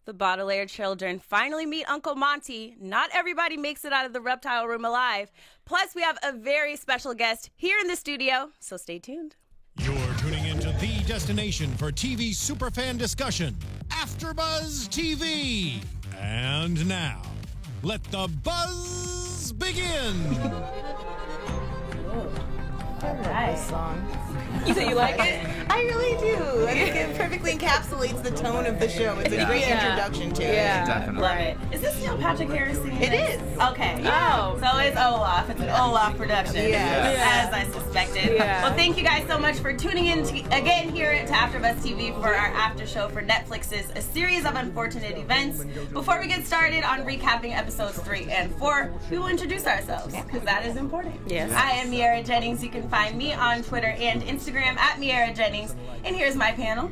The Baudelaire children finally meet Uncle Monty. Not everybody makes it out of the reptile room alive. Plus, we have a very special guest here in the studio, so stay tuned. You're tuning into the destination for TV superfan discussion, AfterBuzz TV. And now, let the buzz begin. Nice song. You say you like it? I really do. I think it perfectly encapsulates the tone of the show. It's a great introduction to it. Definitely. Love it. Is this Neil Patrick Harris singing? It is. Okay. Oh. So it's Olaf. It's an Olaf production. As I suspected. Yeah. Well, thank you guys so much for tuning in again here to AfterBuzz TV for our after show for Netflix's A Series of Unfortunate Events. Before we get started on recapping episodes 3 and 4, we will introduce ourselves because that is important. Yes. I am Miera Jennings. You can find me on Twitter and Instagram at Miera Jennings. And here's my panel.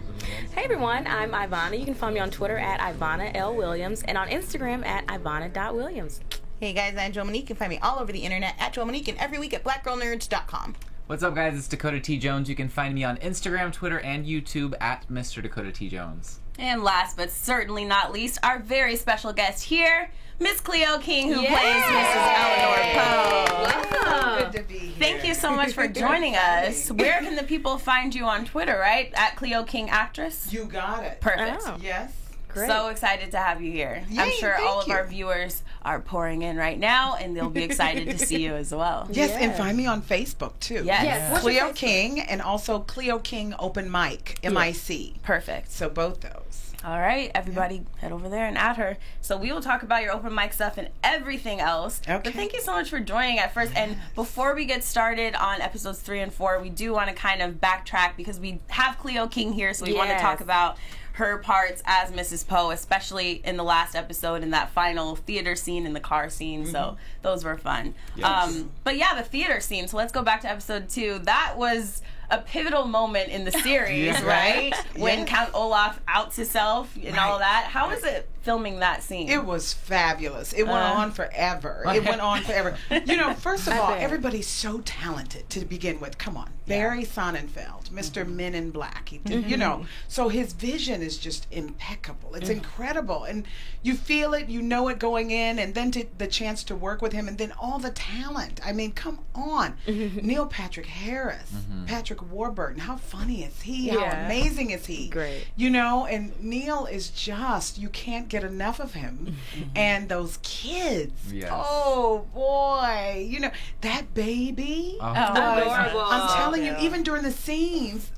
Hey everyone, I'm Ivana. You can find me on Twitter at Ivana L. Williams and on Instagram at Ivana.Williams. Hey guys, I'm Joe Monique. You can find me all over the internet at Joe Monique and every week at blackgirlnerds.com. What's up, guys? It's Dakota T. Jones. You can find me on Instagram, Twitter, and YouTube at Mr. Dakota T. Jones. And last but certainly not least, our very special guest here, Miss Cleo King, who plays Mrs. Eleanor Poe. Welcome. Good to be here. Thank you so much for joining us. Where can the people find you on Twitter, right? At Cleo King Actress? You got it. Perfect. Oh. Yes. Great. So excited to have you here. Yay, I'm sure thank all of you. our viewers are pouring in right now, and they'll be excited to see you as well. Yes, and find me on Facebook too. Yes. What's your Cleo Facebook? King and also Cleo King Open Mic, MIC. Perfect. So both those. All right, everybody, head over there and at her. So we will talk about your open mic stuff and everything else. Okay. But thank you so much for joining at first. And before we get started on episodes 3 and 4, we do want to kind of backtrack because we have Cleo King here, so we want to Yes. talk about her parts as Mrs. Poe, especially in the last episode in that final theater scene and the car scene. So those were fun. Yes. But yeah, the theater scene. So let's go back to episode 2. That was a pivotal moment in the series, Yeah. right? When Yes. Count Olaf outs himself and all that. How was it filming that scene? It was fabulous. It went on forever. It went on forever. You know, first of all, bet. everybody's so talented to begin with. Come on. Barry Sonnenfeld, Mr. Men in Black. He did, you know, so his vision is just impeccable. It's incredible. And you feel it, you know it going in, and then the chance to work with him, and then all the talent. I mean, come on. Neil Patrick Harris, Patrick Warburton, how funny is he? How Yeah. amazing is he? Great. You know, and Neil is just, you can't get enough of him. And those kids. Yes. Oh, boy. You know, that baby. Oh. Adorable. I'm telling you, even during the scenes,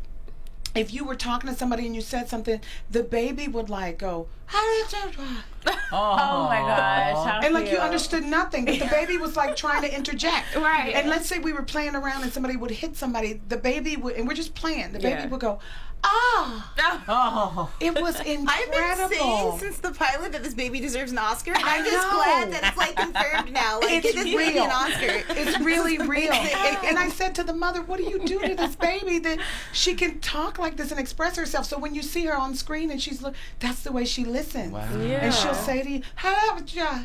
if you were talking to somebody and you said something, the baby would like go, Oh my gosh. How and like you cute. understood nothing, but the baby was like trying to interject. Right. And let's say we were playing around and somebody would hit somebody, the baby would, and we're just playing, the baby Yeah. would go, ah. Oh. It was incredible. I've been saying since the pilot that this baby deserves an Oscar, and I'm just know. glad that it's like confirmed now. Like, It's get this baby real. an Oscar. It's really real. And I said to the mother, what do you do to this baby that she can talk like this and express herself? So when you see her on screen and that's the way she listens. Wow. Yeah. And she'll say to you, hello, ja.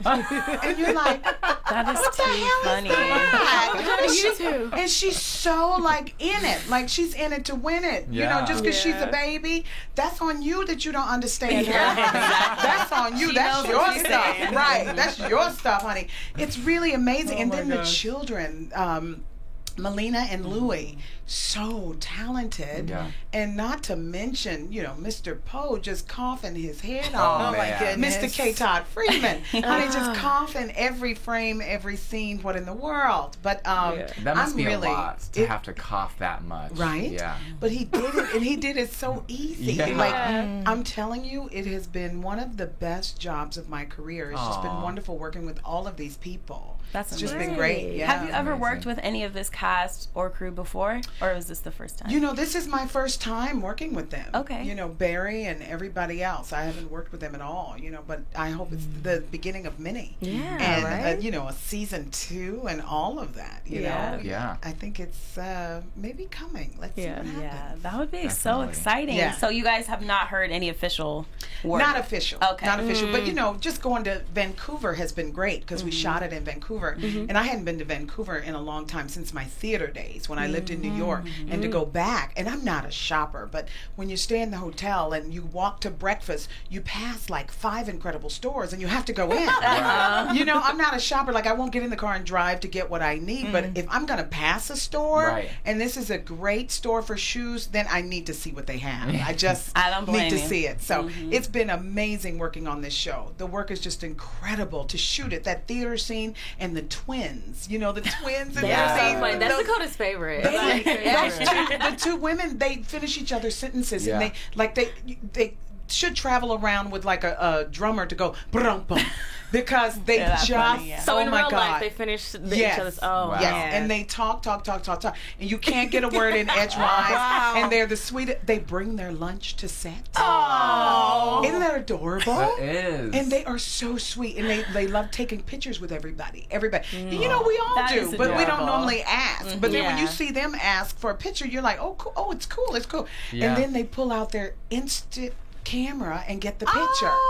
And you're like, That is what the too hell funny. is that? How do you do? And she's so like in it, like she's in it to win it. You know, Yeah. just because she's a Yeah. baby, that's on you that you don't understand her. exactly. That's on you. She That's knows your what she's stuff, saying. right? That's your stuff, honey. It's really amazing. And my then the gosh. children. Melina and Louie, so talented, Yeah. and not to mention, you know, Mr. Poe just coughing his head Oh, off. my man. goodness. Mr. K. Todd Freeman. I mean, just coughing every frame, every scene. What in the world? But That must I'm be really, a lot to have to cough that much. right? Yeah. But he did it, and he did it so easy. Yeah. Like I'm telling you, it has been one of the best jobs of my career. It's just been Aw. wonderful working with all of these people. That's It's just amazing. been great. Yeah. Have you ever Amazing. worked with any of this cast or crew before? Or was this the first time? You know, this is my first time working with them. Okay. You know, Barry and everybody else. I haven't worked with them at all, you know, but I hope it's the beginning of many. Yeah, And, right? you know, a season 2 and all of that, you Yeah. know. Yeah. I think it's maybe coming. Let's see what happens. Yeah, that would be so Definitely. exciting. Yeah. So you guys have not heard any official word? Not official. Okay. Not official. But, you know, just going to Vancouver has been great because we shot it in Vancouver. And I hadn't been to Vancouver in a long time since my theater days when I lived in New York, and to go back, and I'm not a shopper, but when you stay in the hotel and you walk to breakfast, you pass like 5 incredible stores and you have to go in. You know, I'm not a shopper. Like, I won't get in the car and drive to get what I need, but if I'm going to pass a store, and this is a great store for shoes, then I need to see what they have. I just need to see it. So it's been amazing working on this show. The work is just incredible to shoot it. That theater scene and the twins, you know, the twins in their scene. That's Dakota's favorite. The two women, they finish each other's sentences, and they should travel around with like a drummer to go brum bum, because they So in real life they finish each other's and they talk, and you can't get a word in edgewise. And they're the sweetest. They bring their lunch to set. Oh, isn't that adorable? It is. And they are so sweet, and they love taking pictures with everybody. And, you know, we all do, but we don't normally ask. But then when you see them ask for a picture, you're like, oh, cool. Oh, it's cool. And then they pull out their instant camera and get the picture.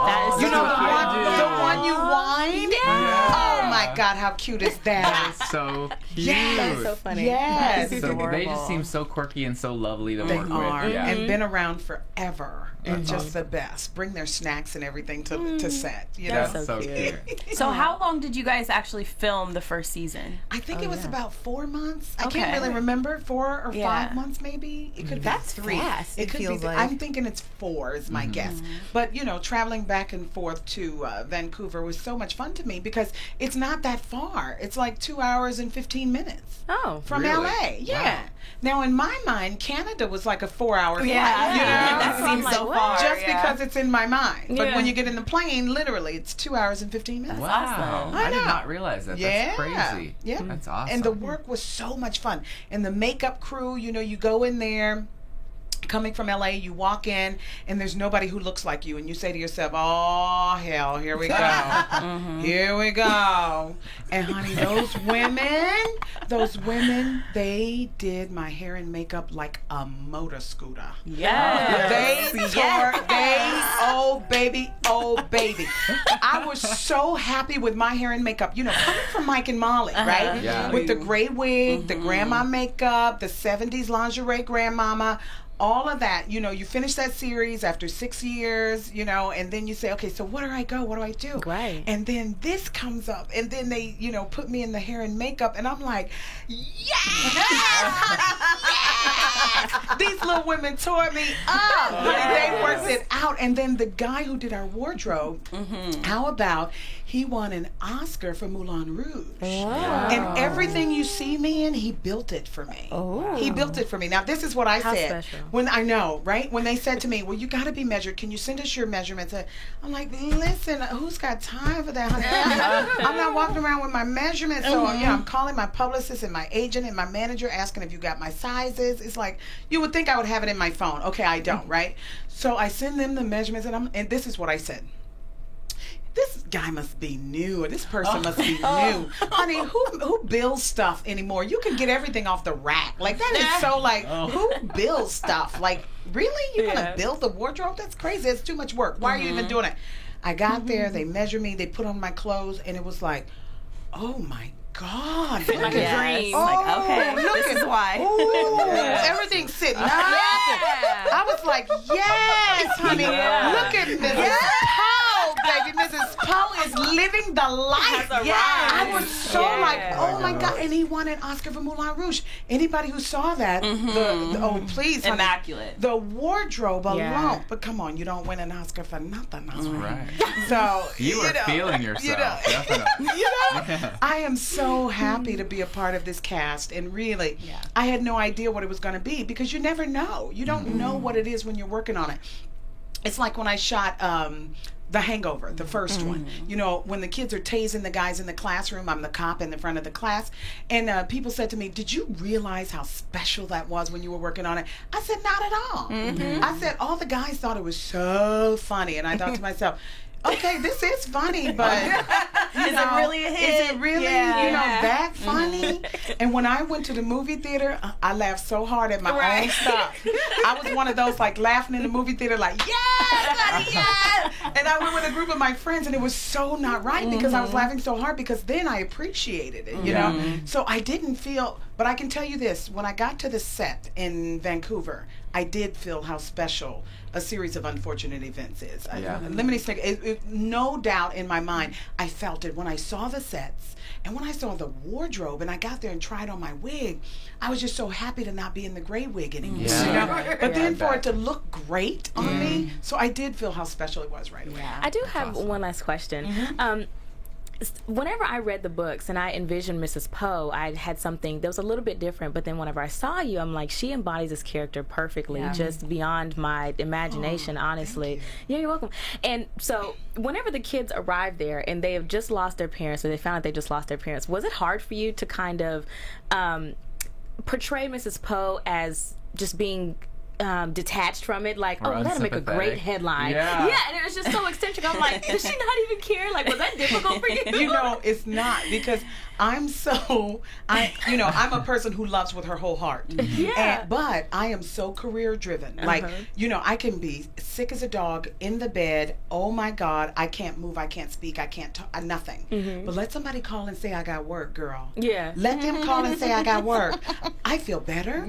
That is you know the one you wind? Yeah. Oh my God, how cute is that? That is so cute. That's so funny. Yes. So they just seem so quirky and so lovely to work with. And been around forever. And just the best. Bring their snacks and everything to set. You know? That's so cute. So how long did you guys actually film the first season? I think it was about 4 months. I can't really remember. 4 or 5 months maybe. It could be 3. Fast. It feels like. I'm thinking it's 4 is my guess. But you know, traveling back and forth to Vancouver was so much fun to me because it's not that far. It's like 2 hours and 15 minutes. Oh, from really? LA. Yeah. Wow. Now in my mind, Canada was like a 4-hour flight. Yeah. You know? That seems so far. Just because it's in my mind. But when you get in the plane, literally, it's 2 hours and 15 minutes. Wow. Awesome. I did not realize that. That's crazy. Yeah. That's awesome. And the work was so much fun. And the makeup crew, you know, you go in there, coming from LA, you walk in and there's nobody who looks like you, and you say to yourself, oh hell, here we go. Here we go. And honey, those women, they did my hair and makeup like a motor scooter. Oh baby. I was so happy with my hair and makeup. You know, coming from Mike and Molly, right? Yeah. With the gray wig, the grandma makeup, the 70s lingerie grandmama, all of that. You know, you finish that series after 6 years, you know, and then you say, okay, so where do I go? What do I do? Right. And then this comes up, and then they, you know, put me in the hair and makeup, and I'm like, yes! These little women tore me up. They worked it out. And then the guy who did our wardrobe, how about he won an Oscar for Moulin Rouge? And everything you see me in, he built it for me. He built it for me. Now, this is what I said. Special. When I know, right? When they said to me, well, you got to be measured. Can you send us your measurements? I'm like, listen, who's got time for that, honey? I'm not walking around with my measurements. So, yeah, I'm calling my publicist and my agent and my manager asking if you got my sizes. It's like, you would think I would have it in my phone. Okay, I don't, right? So I send them the measurements, and this is what I said. This guy must be new, or this person must be new. Honey, who builds stuff anymore? You can get everything off the rack. Like, that is so like, who builds stuff? Like, really? You're going to build the wardrobe? That's crazy. It's too much work. Why are you even doing it? I got there, they measured me, they put on my clothes, and it was like, oh my God. Like a dream. Like, okay, this is why. Everything's sitting up. I was like, yes, honey. Look at Mrs. Poe, baby. Mrs. Poe is living the life. I was so like, oh my God. And he won an Oscar for Moulin Rouge. Anybody who saw that, oh, please, honey. Immaculate. The wardrobe alone. But come on, you don't win an Oscar for nothing. That's right. So, you were feeling yourself. Definitely. I am so happy to be a part of this cast, and really, I had no idea what it was going to be, because you never know. You don't know what it is when you're working on it. It's like when I shot The Hangover, the first one. You know, when the kids are tasing the guys in the classroom, I'm the cop in the front of the class, and people said to me, did you realize how special that was when you were working on it? I said, not at all. I said, all the guys thought it was so funny, and I thought to myself, okay, this is funny, but is it really a hit? Is it really, you know, that funny? And when I went to the movie theater, I laughed so hard at my own stuff. I was one of those like laughing in the movie theater like, yes, honey, yes! And I went with a group of my friends, and it was so not right because I was laughing so hard because then I appreciated it, you know? So I didn't feel, but I can tell you this, when I got to the set in Vancouver, I did feel how special A Series of Unfortunate Events is. Lemony Snicket, no doubt in my mind, I felt it when I saw the sets and when I saw the wardrobe and I got there and tried on my wig. I was just so happy to not be in the gray wig anymore. You know? But then for it to look great on me, so I did feel how special it was right away. I do have one last question. Whenever I read the books and I envisioned Mrs. Poe, I had something that was a little bit different. But then whenever I saw you, I'm like, she embodies this character perfectly, just beyond my imagination, honestly. Yeah, you're welcome. And so whenever the kids arrived there and they have just lost their parents, or they found out they just lost their parents, was it hard for you to kind of portray Mrs. Poe as just being detached from it, like, or that'll make a great headline. And it was just so eccentric. I'm like, does she not even care? Like, was that difficult for you? You know, it's not, because I'm a person who loves with her whole heart. But I am so career driven. Like, you know, I can be sick as a dog in the bed. Oh my God, I can't move, I can't speak, I can't talk, nothing. But let somebody call and say I got work, girl. Let them call and say I got work. I feel better.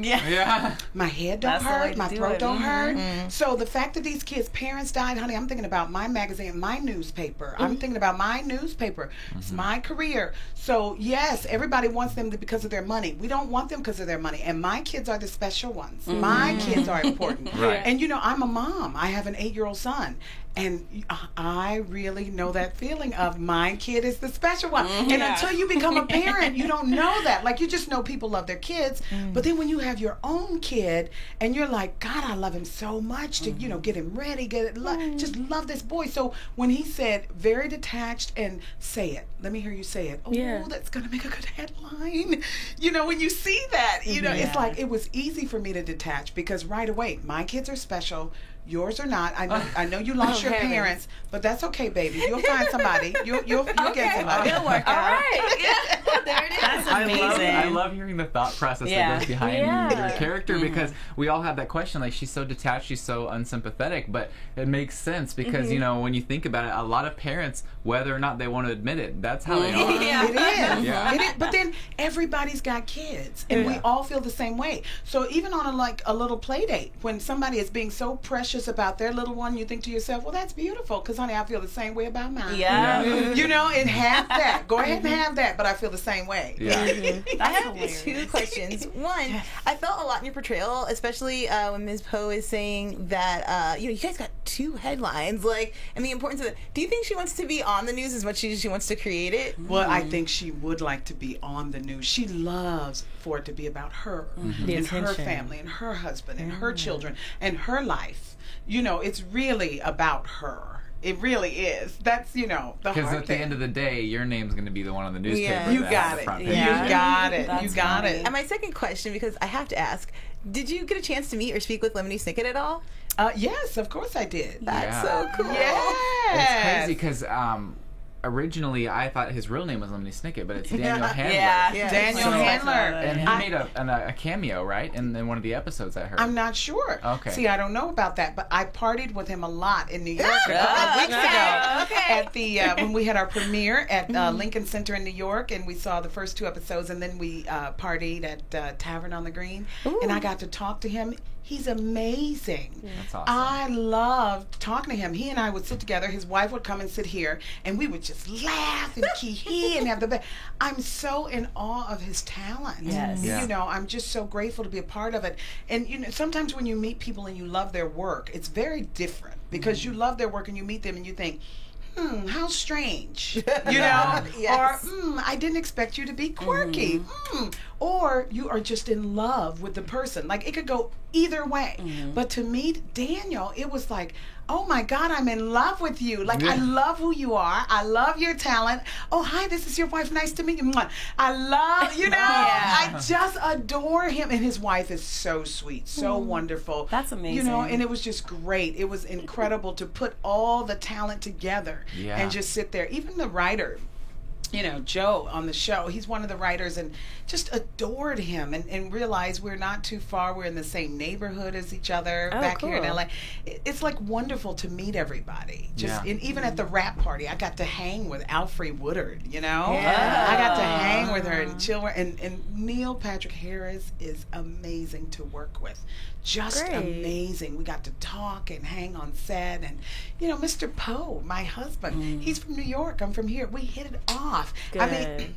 My head don't hurt. My throat don't hurt. So the fact that these kids' parents died, honey, I'm thinking about my magazine, my newspaper. I'm thinking about my newspaper. It's my career. So yes, everybody wants them because of their money. We don't want them because of their money. And my kids are the special ones. My kids are important. And you know, I'm a mom. I have an 8-year-old son. And I really know that feeling of my kid is the special one. And until you become a parent, you don't know that. Like, you just know people love their kids. But then when you have your own kid and you're like, God, I love him so much to, you know, get him ready, just love this boy. So when he said very detached and say it, let me hear you say it. Oh, that's going to make a good headline. You know, when you see that, you know, it's like, it was easy for me to detach because right away, my kids are special. Yours are not. I know you lost your parents, but that's okay, baby. You'll find somebody. You'll get somebody. It'll work out. All right. There it is. That's amazing. I love hearing the thought process that goes behind your character because we all have that question. Like, she's so detached, she's so unsympathetic, but it makes sense because, you know, when you think about it, a lot of parents, whether or not they want to admit it, that's how they are. It is. But then everybody's got kids, and we all feel the same way. So even on a little play date, when somebody is being so precious about their little one, you think to yourself, well, that's beautiful, because honey, I feel the same way about mine. You know, and have that. Go ahead and have that, but I feel the same way. I have 2 questions. One, I felt a lot in your portrayal, especially when Ms. Poe is saying that, you know, you guys got 2 headlines, like, and the importance of it. Do you think she wants to be on the news as much as she wants to create it? Well, I think she would like to be on the news. She loves for it to be about her and her family and her husband and her children and her life. You know, it's really about her. It really is. That's, you know, the hard thing. Because at the end of the day, your name's going to be the one on the newspaper. You got it. You got it. That's you got funny. it. And my second question, because I have to ask, did you get a chance to meet or speak with Lemony Snicket at all? Yes, of course I did. That's so cool. Yes. It's crazy because originally I thought his real name was Lemony Snicket, but it's Daniel Handler. Daniel Handler. And he made a cameo, right, in one of the episodes I heard. I'm not sure. Okay. See, I don't know about that, but I partied with him a lot in New York a couple of weeks ago at the when we had our premiere at Lincoln Center in New York, and we saw the first 2 episodes, and then we partied at Tavern on the Green, and I got to talk to him. He's amazing. That's awesome. I loved talking to him. He and I would sit together. His wife would come and sit here, and we would just laugh and key and have the best. I'm so in awe of his talent. Yes. You know, I'm just so grateful to be a part of it. And you know, sometimes when you meet people and you love their work, it's very different because you love their work and you meet them and you think, how strange, you know? Or, I didn't expect you to be quirky. Or you are just in love with the person. Like, it could go either way. But to meet Daniel, it was like, oh my God, I'm in love with you. Like, I love who you are. I love your talent. Oh, hi, this is your wife. Nice to meet you. I love, you know, I just adore him. And his wife is so sweet, so wonderful. That's amazing. You know, and it was just great. It was incredible to put all the talent together and just sit there. Even the writer, Joe on the show, he's one of the writers, and just adored him, and realized we're not too far. We're in the same neighborhood as each other back here in LA. It's like wonderful to meet everybody. And even at the rap party, I got to hang with Alfre Woodard, I got to hang with her and chill. And Neil Patrick Harris is amazing to work with. Just amazing. We got to talk and hang on set, and Mr. Poe, my husband, he's from New York. I'm from here. We hit it off. Good. I mean,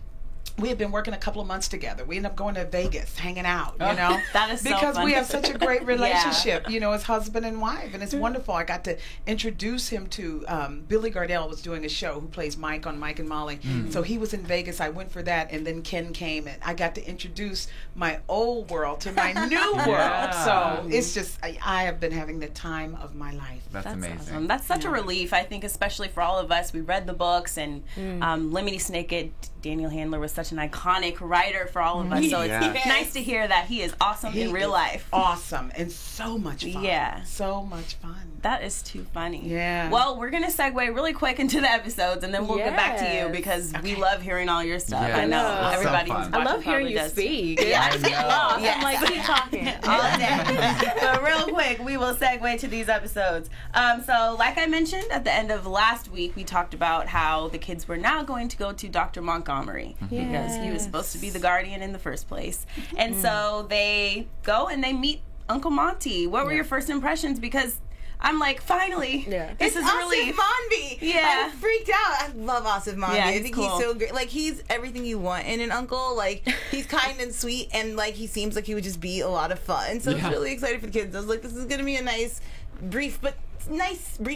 we had been working a couple of months together. We ended up going to Vegas, hanging out, That is so because fun. we have such a great relationship, as husband and wife, and it's wonderful. I got to introduce him to Billy Gardell was doing a show, who plays Mike on Mike and Molly. So he was in Vegas. I went for that, and then Ken came, and I got to introduce my old world to my new world. So it's just, I have been having the time of my life. That's amazing. Awesome. That's such a relief, I think, especially for all of us. We read the books, and Lemony Snicket, Daniel Handler was such an iconic writer for all of us. So it's nice to hear that he is awesome in real life. Awesome and so much fun. Yeah. So much fun. That is too funny. Yeah. Well, we're going to segue really quick into the episodes, and then we'll get back to you, because we love hearing all your stuff. Yeah, I know. it's Everybody so who's fun. watching I love hearing probably you does. speak. Yeah. I just get lost. I'm like, keep talking. All day. But real quick, we will segue to these episodes. So, like I mentioned at the end of last week, we talked about how the kids were now going to go to Dr. Montgomery because he was supposed to be the guardian in the first place. And so they go and they meet Uncle Monty. What were your first impressions? Because I'm like, finally, this is Asif relief. Manvi. Yeah. I'm freaked out. I love Asif Manvi. Yeah, I he's think cool. he's so great. Like, he's everything you want in an uncle. Like, he's kind and sweet, and like, he seems like he would just be a lot of fun. So I was really excited for the kids. I was like, this is gonna be a nice, brief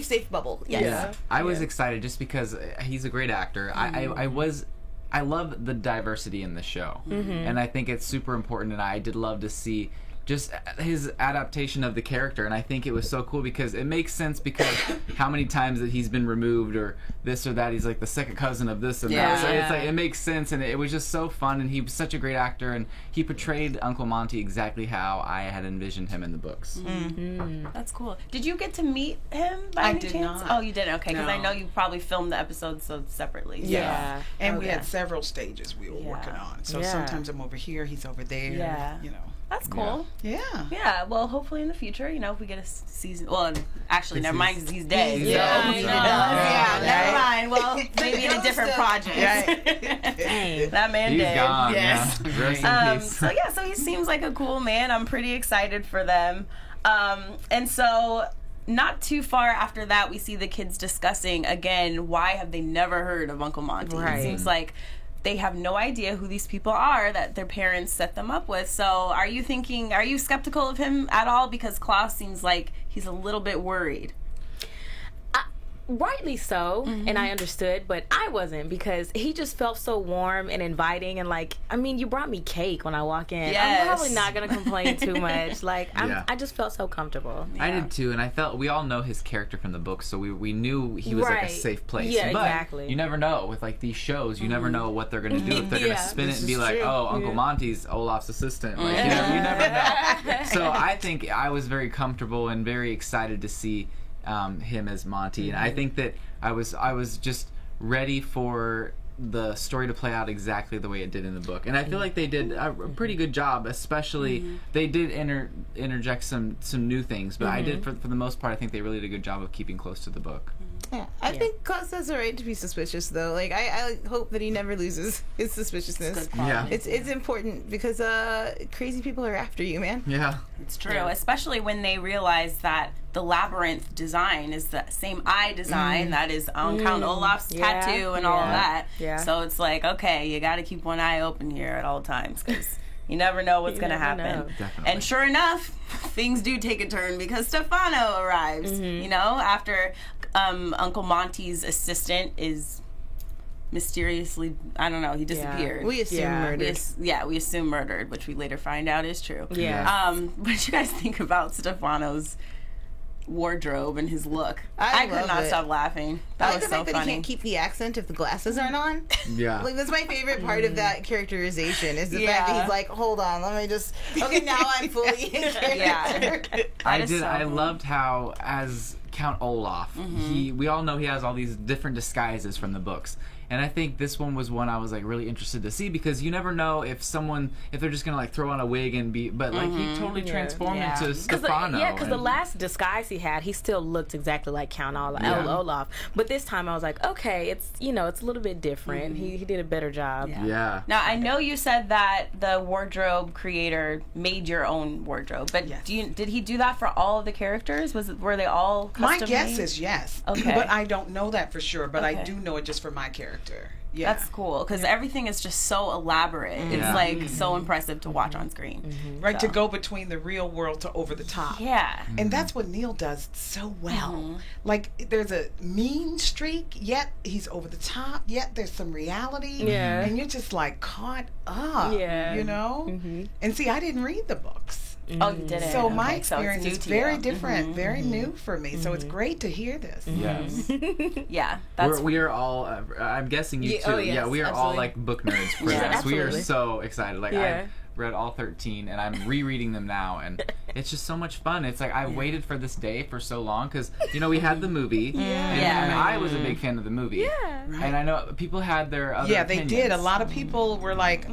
safe bubble. Yes. Yeah. I was excited just because he's a great actor. I love the diversity in the show, and I think it's super important, and I did love to see just his adaptation of the character, and I think it was so cool because it makes sense, because how many times that he's been removed or this or that, he's like the second cousin of this and that, so it's like, it makes sense, and it was just so fun, and he was such a great actor, and he portrayed Uncle Monty exactly how I had envisioned him in the books. That's cool. Did you get to meet him by any did chance? not. Oh, you didn't? Okay, because I No. know you probably filmed the episodes so separately. Yeah. And we Okay. had several stages we were working on. So sometimes I'm over here, he's over there. Yeah. That's cool. Yeah. Yeah, well, hopefully in the future, if we get a season. Well, actually, never mind, because he's dead. Yeah, so. I know. Never mind. Well, maybe in a different project. Right. That man He's dead. gone. Yes. Yeah. Rest in peace. So he seems like a cool man. I'm pretty excited for them. And so, not too far after that, we see the kids discussing again, why have they never heard of Uncle Monty? Right. It seems like they have no idea who these people are that their parents set them up with. So are you skeptical of him at all? Because Klaus seems like he's a little bit worried. Rightly so, and I understood, but I wasn't, because he just felt so warm and inviting, and like, I mean, you brought me cake when I walk in. Yes. I'm probably not going to complain too much. Like, Yeah. I just felt so comfortable. I did too, and I felt we all know his character from the book, so we knew he was like a Right. safe place. Yeah, but exactly. you never know with like these shows. You never know what they're gonna do. If they're gonna spin it and be like, "Oh, Uncle Monty's Olaf's assistant," like you never know. So I think I was very comfortable and very excited to see him as Monty, and I think that I was just ready for the story to play out exactly the way it did in the book, and I feel like they did a pretty good job. Especially they did interject some new things, but I did for the most part. I think they really did a good job of keeping close to the book. Yeah. I think Klaus has a right to be suspicious, though. Like, I hope that he never loses his suspiciousness. Yeah, It's important, because crazy people are after you, man. yeah, It's true, especially when they realize that the labyrinth design is the same eye design that is on Count Olaf's tattoo and all of that. Yeah. So it's like, okay, you got to keep one eye open here at all times, because you never know what's going to never happen. know. Definitely. And sure enough, things do take a turn, because Stefano arrives, after Uncle Monty's assistant is mysteriously, I don't know, he disappeared. We assume murdered. We assume murdered, which we later find out is true. Yeah. What do you guys think about Stefano's wardrobe and his look? I could love not it. stop laughing. I That like was the so fact that he funny. can't keep the accent if the glasses aren't on. yeah. Like, that's my favorite part of that characterization, is the fact that he's like, hold on, let me just, okay, now I'm fully in character. Yeah. I loved how, as Count Olaf, we all know he has all these different disguises from the books, And I think this one was one I was like really interested to see, because you never know if they're just gonna like throw on a wig and be, but like he totally transformed into Stefano. Because the last disguise he had, he still looked exactly like Count Olaf. But this time I was like, okay, it's it's a little bit different. He did a better job. Yeah. Now I know you said that the wardrobe creator made your own wardrobe, but did he do that for all of the characters? Were they all custom My guess made? is yes. Okay. But I don't know that for sure, but I do know it just for my character. Yeah. That's cool, because everything is just so elaborate. It's like so impressive to watch on screen. Right, to go between the real world to over the top. Yeah. And that's what Neil does so well. Like, there's a mean streak, yet he's over the top, yet there's some reality. Yeah. And you're just like caught up, you know? And see, I didn't read the books. Oh, you didn't. So my Okay, so it's experience new is to very you. different, very new for me. So it's great to hear this. Yes. Yeah, that's we are all. I'm guessing you too. oh, yes, yeah, we are all absolutely. like book nerds for Yeah, this. We are absolutely. so excited. Like Yeah. I've read all 13 and I'm rereading them now, and it's just so much fun. It's like I waited for this day for so long, because we had the movie, and I was a big fan of the movie. Yeah. And I know people had their other Yeah, they did. A opinions. lot of people were like,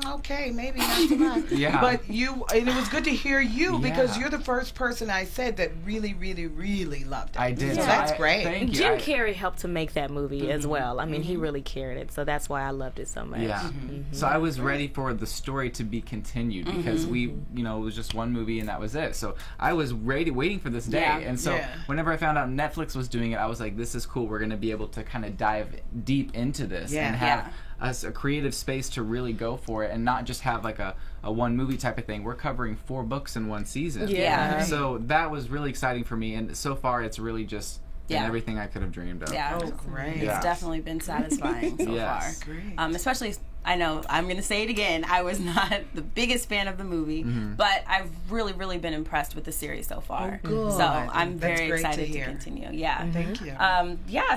okay, maybe not so much. Yeah. But and it was good to hear you, because Yeah. you're the first person I said that really, really, really loved it. I did. So So that's I- great. Thank you. Jim I- Carrey helped to make that movie as well. I mean, he really carried it, so that's why I loved it so much. Yeah. So I was ready for the story to be continued, because we, it was just one movie and that was it. So I was waiting for this day. Yeah. And so whenever I found out Netflix was doing it, I was like, this is cool. We're going to be able to kind of dive deep into this and have a creative space to really go for it, and not just have like a one movie type of thing. We're covering 4 books in one season. Yeah. So that was really exciting for me. And so far it's really just been everything I could have dreamed of. Yeah. Oh, great. It's Yeah. definitely been satisfying so Yes. far. Great. Especially, I know, I'm going to say it again, I was not the biggest fan of the movie, but I've really, really been impressed with the series so far. Oh, good. So I'm That's very great to excited to hear. continue. Yeah. Thank you.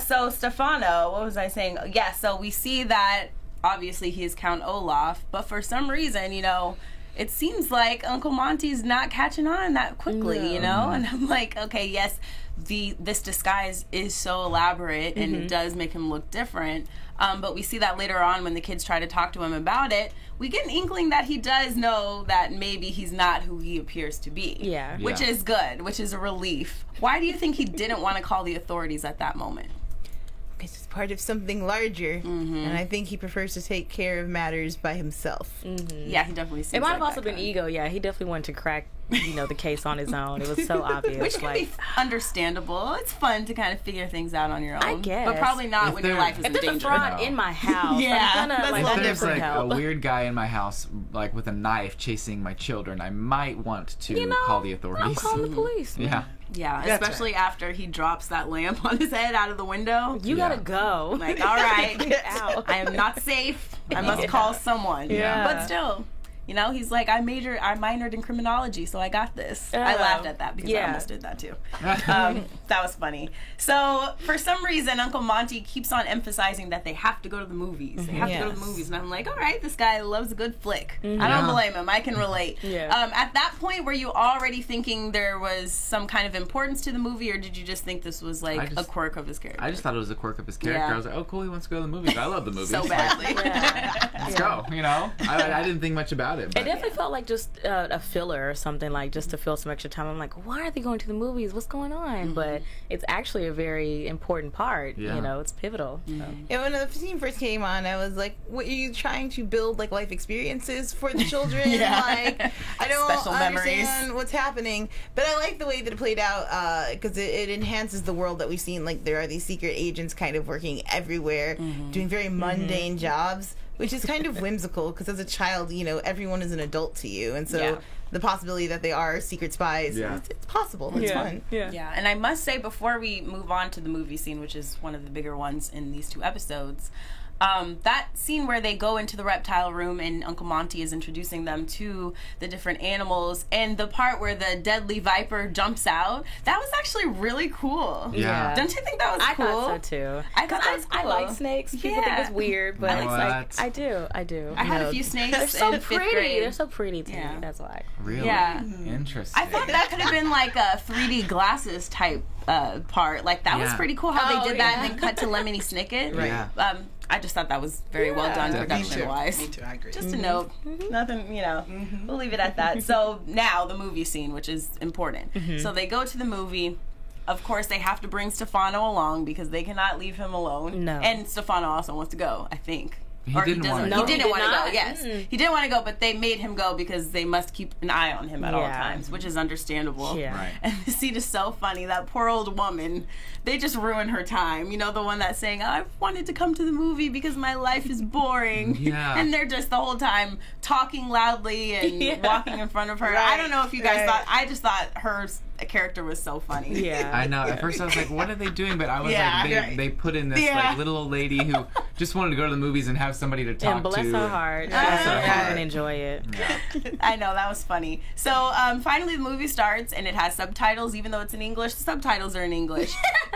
So Stefano, what was I saying? Yeah, so we see that obviously he is Count Olaf, but for some reason, it seems like Uncle Monty's not catching on that quickly, And I'm like, okay, yes, this disguise is so elaborate and it does make him look different. But we see that later on when the kids try to talk to him about it, we get an inkling that he does know that maybe he's not who he appears to be. Yeah. Which is good, which is a relief. Why do you think he didn't want to call the authorities at that moment? Because it's part of something larger, and I think he prefers to take care of matters by himself. Yeah, he definitely seems It might like have also that been guy. ego. Yeah, he definitely wanted to crack, the case on his own. It was so obvious. Which can be understandable. It's fun to kind of figure things out on your own. I guess. But probably not If when your there- life is if in there's a danger. fraud in my house, Yeah, I'm that's gonna a like little look There's for like help. a weird guy in my house, like with a knife chasing my children, I might want to call the I'll authorities. call the police. Yeah. Yeah, That's especially after he drops that lamp on his head out of the window. You Yeah. gotta go. Like, all right, Get out. I am not safe. I must call someone. Yeah. But still, he's like, I minored in criminology, so I got this. I laughed at that because I Yeah. almost did that too. That was funny. So for some reason, Uncle Monty keeps on emphasizing that they have to go to the movies. They have to go to the Yes. movies, and I'm like, all right, this guy loves a good flick. I don't blame him. I can relate. Yeah. At that point, were you already thinking there was some kind of importance to the movie, or did you just think this was like a quirk of his character? I just thought it was a quirk of his character. Yeah. I was like, oh, cool, he wants to go to the movies. I love the movies. so Like, badly. let's go, I didn't think much about it. But It definitely felt like just a filler or something, like just to fill some extra time. I'm like, why are they going to the movies? What's going on? But it's actually a very important part. Yeah. It's pivotal. So. And when the scene first came on, I was like, "What are you trying to build like life experiences for the children? Like, I don't Special memories. understand what's happening." But I like the way that it played out because it enhances the world that we've seen. Like, there are these secret agents kind of working everywhere, doing very mundane jobs, which is kind of whimsical because as a child, everyone is an adult to you, and so Yeah. the possibility that they are secret spies, it's possible. It's fun. Yeah, and I must say, before we move on to the movie scene, which is one of the bigger ones in these 2 episodes, that scene where they go into the reptile room and Uncle Monty is introducing them to the different animals, and the part where the deadly viper jumps out, that was actually really cool. Yeah. Don't you think that was I cool? thought so too. I thought that was I cool. like snakes. People think it's weird, but I it's like like I do. I had a few snakes They're so in 5th pretty. grade. They're so pretty to Yeah. me. That's why. Really? Yeah. Interesting. I thought that could have been like a 3D glasses type part. Like, that was Yeah. pretty cool how Oh, they did that yeah. and then cut to Lemony Snicket. Right. Yeah. I just thought that was very well done production-wise. Me too, I agree. Just a note. Nothing, we'll leave it at that. So now the movie scene, which is important. So they go to the movie. Of course, they have to bring Stefano along because they cannot leave him alone. No. And Stefano also wants to go, I think. He didn't want to go. He didn't want to go, yes. He didn't want to go, but they made him go because they must keep an eye on him at all times, which is understandable. Yeah. Right. And the scene is so funny. That poor old woman, they just ruin her time. You know, the one that's saying, I wanted to come to the movie because my life is boring. Yeah. And they're just the whole time talking loudly and walking in front of her. Right. I don't know if you guys thought, I just thought her character was so funny. Yeah. I know. At first I was like, what are they doing? But I was like, they put in this like little old lady who just wanted to go to the movies and have somebody to talk And bless to. her heart. She was so happy and enjoy it. I know, that was funny. So finally the movie starts and it has subtitles, even though it's in English. The subtitles are in English.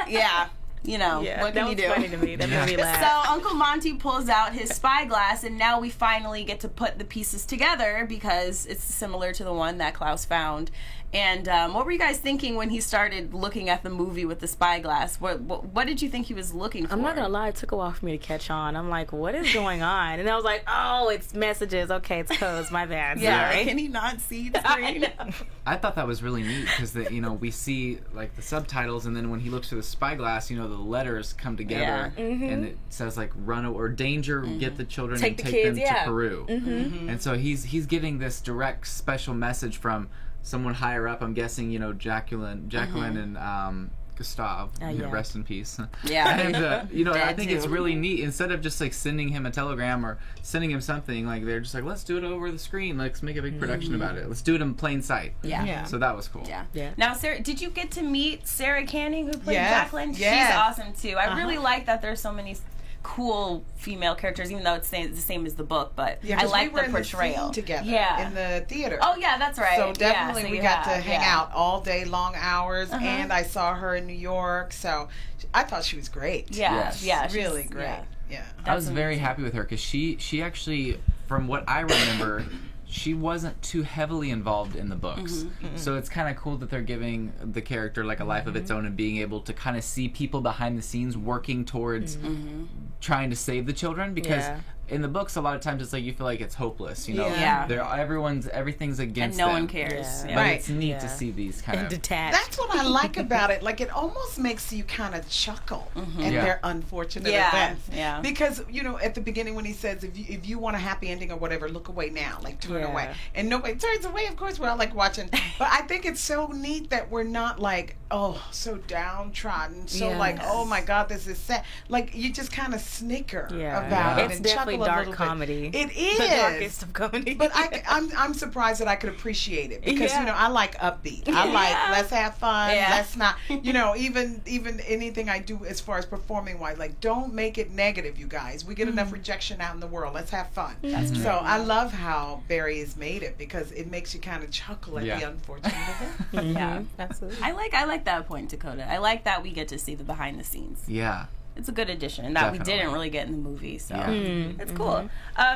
Yeah. What can you do? That was funny to me. That made me laugh. So Uncle Monty pulls out his spyglass, and now we finally get to put the pieces together because it's similar to the one that Klaus found. And what were you guys thinking when he started looking at the movie with the spyglass? What did you think he was looking for? I'm not gonna lie, it took a while for me to catch on. I'm like, what is going on? And I was like, oh, it's messages. Okay, it's codes. My bad. Yeah, Sorry. can he not see the screen? I thought that was really neat because we see like the subtitles, and then when he looks through the spyglass, the letters come together, and it says like "run" or "danger," get the children Take and the take kids, them to Peru. And so he's getting this direct special message from someone higher up. I'm guessing Jacqueline and Gustav, rest in peace. Yeah. And I think it's too. really neat. Instead of just like sending him a telegram or sending him something, like they're just like, let's do it over the screen. Let's make a big production about it. Let's do it in plain sight. Yeah. So that was cool. Yeah. Now, Sarah, did you get to meet Sarah Canning, who played Yes. Jacqueline? Yes. She's awesome too. I really like that there's so many cool female characters, even though it's the same as the book. But I 'cause like we were the in portrayal. The scene together Yeah. in the theater. Oh yeah, that's right. So definitely so we you got to have, hang out all day, long hours, and I saw her in New York. So I thought she was great. Yeah, Yes. yeah, she's Really great. Yeah. Yeah. I was very happy with her because she actually, from what I remember, she wasn't too heavily involved in the books. So it's kind of cool that they're giving the character like a life of its own and being able to kind of see people behind the scenes working towards trying to save the children, because in the books a lot of times it's like you feel like it's hopeless, Yeah. everything's against And no them. one cares. Yeah. Yeah. But Right. it's neat to see these kind And of detached. That's what I like about it. Like, it almost makes you kind of chuckle at Yeah. their unfortunate Yeah, events. yeah. Because, at the beginning when he says, if you want a happy ending or whatever, look away now. Like, turn Yeah. away. And nobody turns away. Of course, we're all, like, watching. But I think it's so neat that we're not, like, so downtrodden. So, Yes. like, oh, my God, this is sad. Like, you just kind of snicker Yeah. about it It's and definitely chuckle a dark little bit. comedy. It is. The darkest of comedy. But I'm surprised that I could appreciate it because Yeah. I like upbeat. I like let's have fun. Yeah. Let's not even anything I do as far as performing wise, like don't make it negative, you guys. We get enough rejection out in the world. Let's have fun. So I love how Barry has made it because it makes you kind of chuckle at Yeah. the unfortunate event. Yeah. Absolutely. I like that point, Dakota. I like that we get to see the behind the scenes. Yeah. It's a good addition that we Definitely. didn't really get in the movie, so Yeah. it's cool.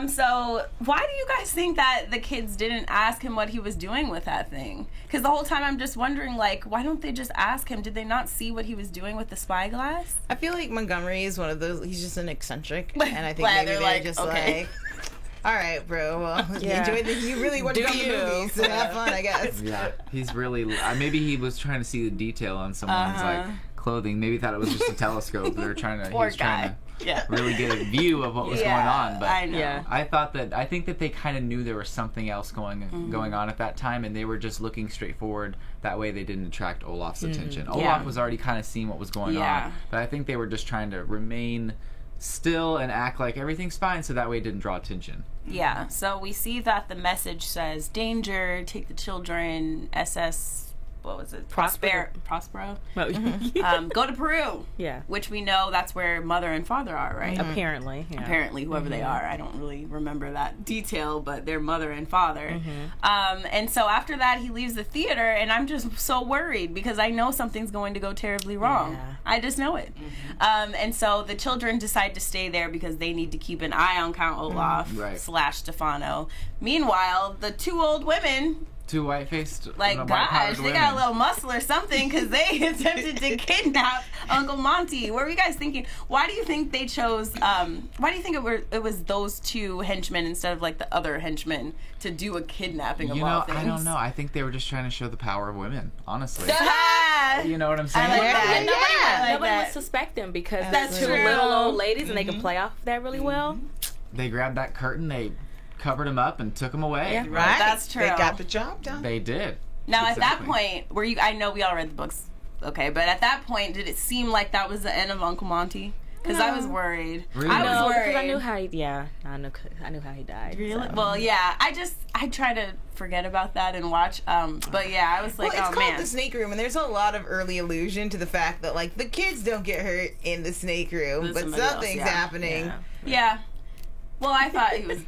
So why do you guys think that the kids didn't ask him what he was doing with that thing? Because the whole time I'm just wondering, like, why don't they just ask him? Did they not see what he was doing with the spyglass? I feel like Montgomery is one of those. He's just an eccentric, and I think Glad maybe they're they're like, just okay. like, all right, bro. Well, Yeah. enjoy the. You really want to Do come to you? movies and have fun, I guess. Yeah. He's really maybe he was trying to see the detail on someone's like clothing. Maybe thought it was just a telescope. They were trying to. Poor he was trying guy. to Yeah. really get a view of what was going on. But I know. Yeah. I think that they kind of knew there was something else going on at that time, and they were just looking straight forward. That way, they didn't attract Olaf's attention. Olaf was already kind of seeing what was going on, but I think they were just trying to remain still and act like everything's fine, so that way it didn't draw attention. Yeah, so we see that the message says, danger, take the children, SS, what was it? Prospero. Go to Peru. Yeah. Which we know that's where mother and father are, right? Apparently. Yeah. Apparently, whoever they are. I don't really remember that detail, but they're mother and father. And so after that, he leaves the theater, and I'm just so worried because I know something's going to go terribly wrong. Yeah. I just know it. And so the children decide to stay there because they need to keep an eye on Count Olaf Right. / Stefano. Meanwhile, the two old women Two white-faced, Like, gosh, they got a little muscle or something because they attempted to kidnap Uncle Monty. What were you guys thinking? Why do you think they chose, why do you think it was those two henchmen instead of, like, the other henchmen to do a kidnapping of all things? I don't know. I think they were just trying to show the power of women, honestly. Ah! You know what I'm saying? I like that. Nobody would suspect them because That's they're two true. little old ladies and they can play off that really well. They grabbed that curtain, they covered him up and took him away. Yeah. Right. That's true. They got the job done. They did. Now, at that Exactly. point, I know we all read the books, okay, but at that point, did it seem like that was the end of Uncle Monty? Because I was worried. Really? I was No, worried. because I knew how I knew how he died. Really? So. Well, yeah. I try to forget about that and watch. But yeah, I was like, Well, it's oh called man. the snake room, and there's a lot of early allusion to the fact that like the kids don't get hurt in the snake room, There's but somebody else, something's yeah. happening. Yeah. Yeah. Well, I thought he was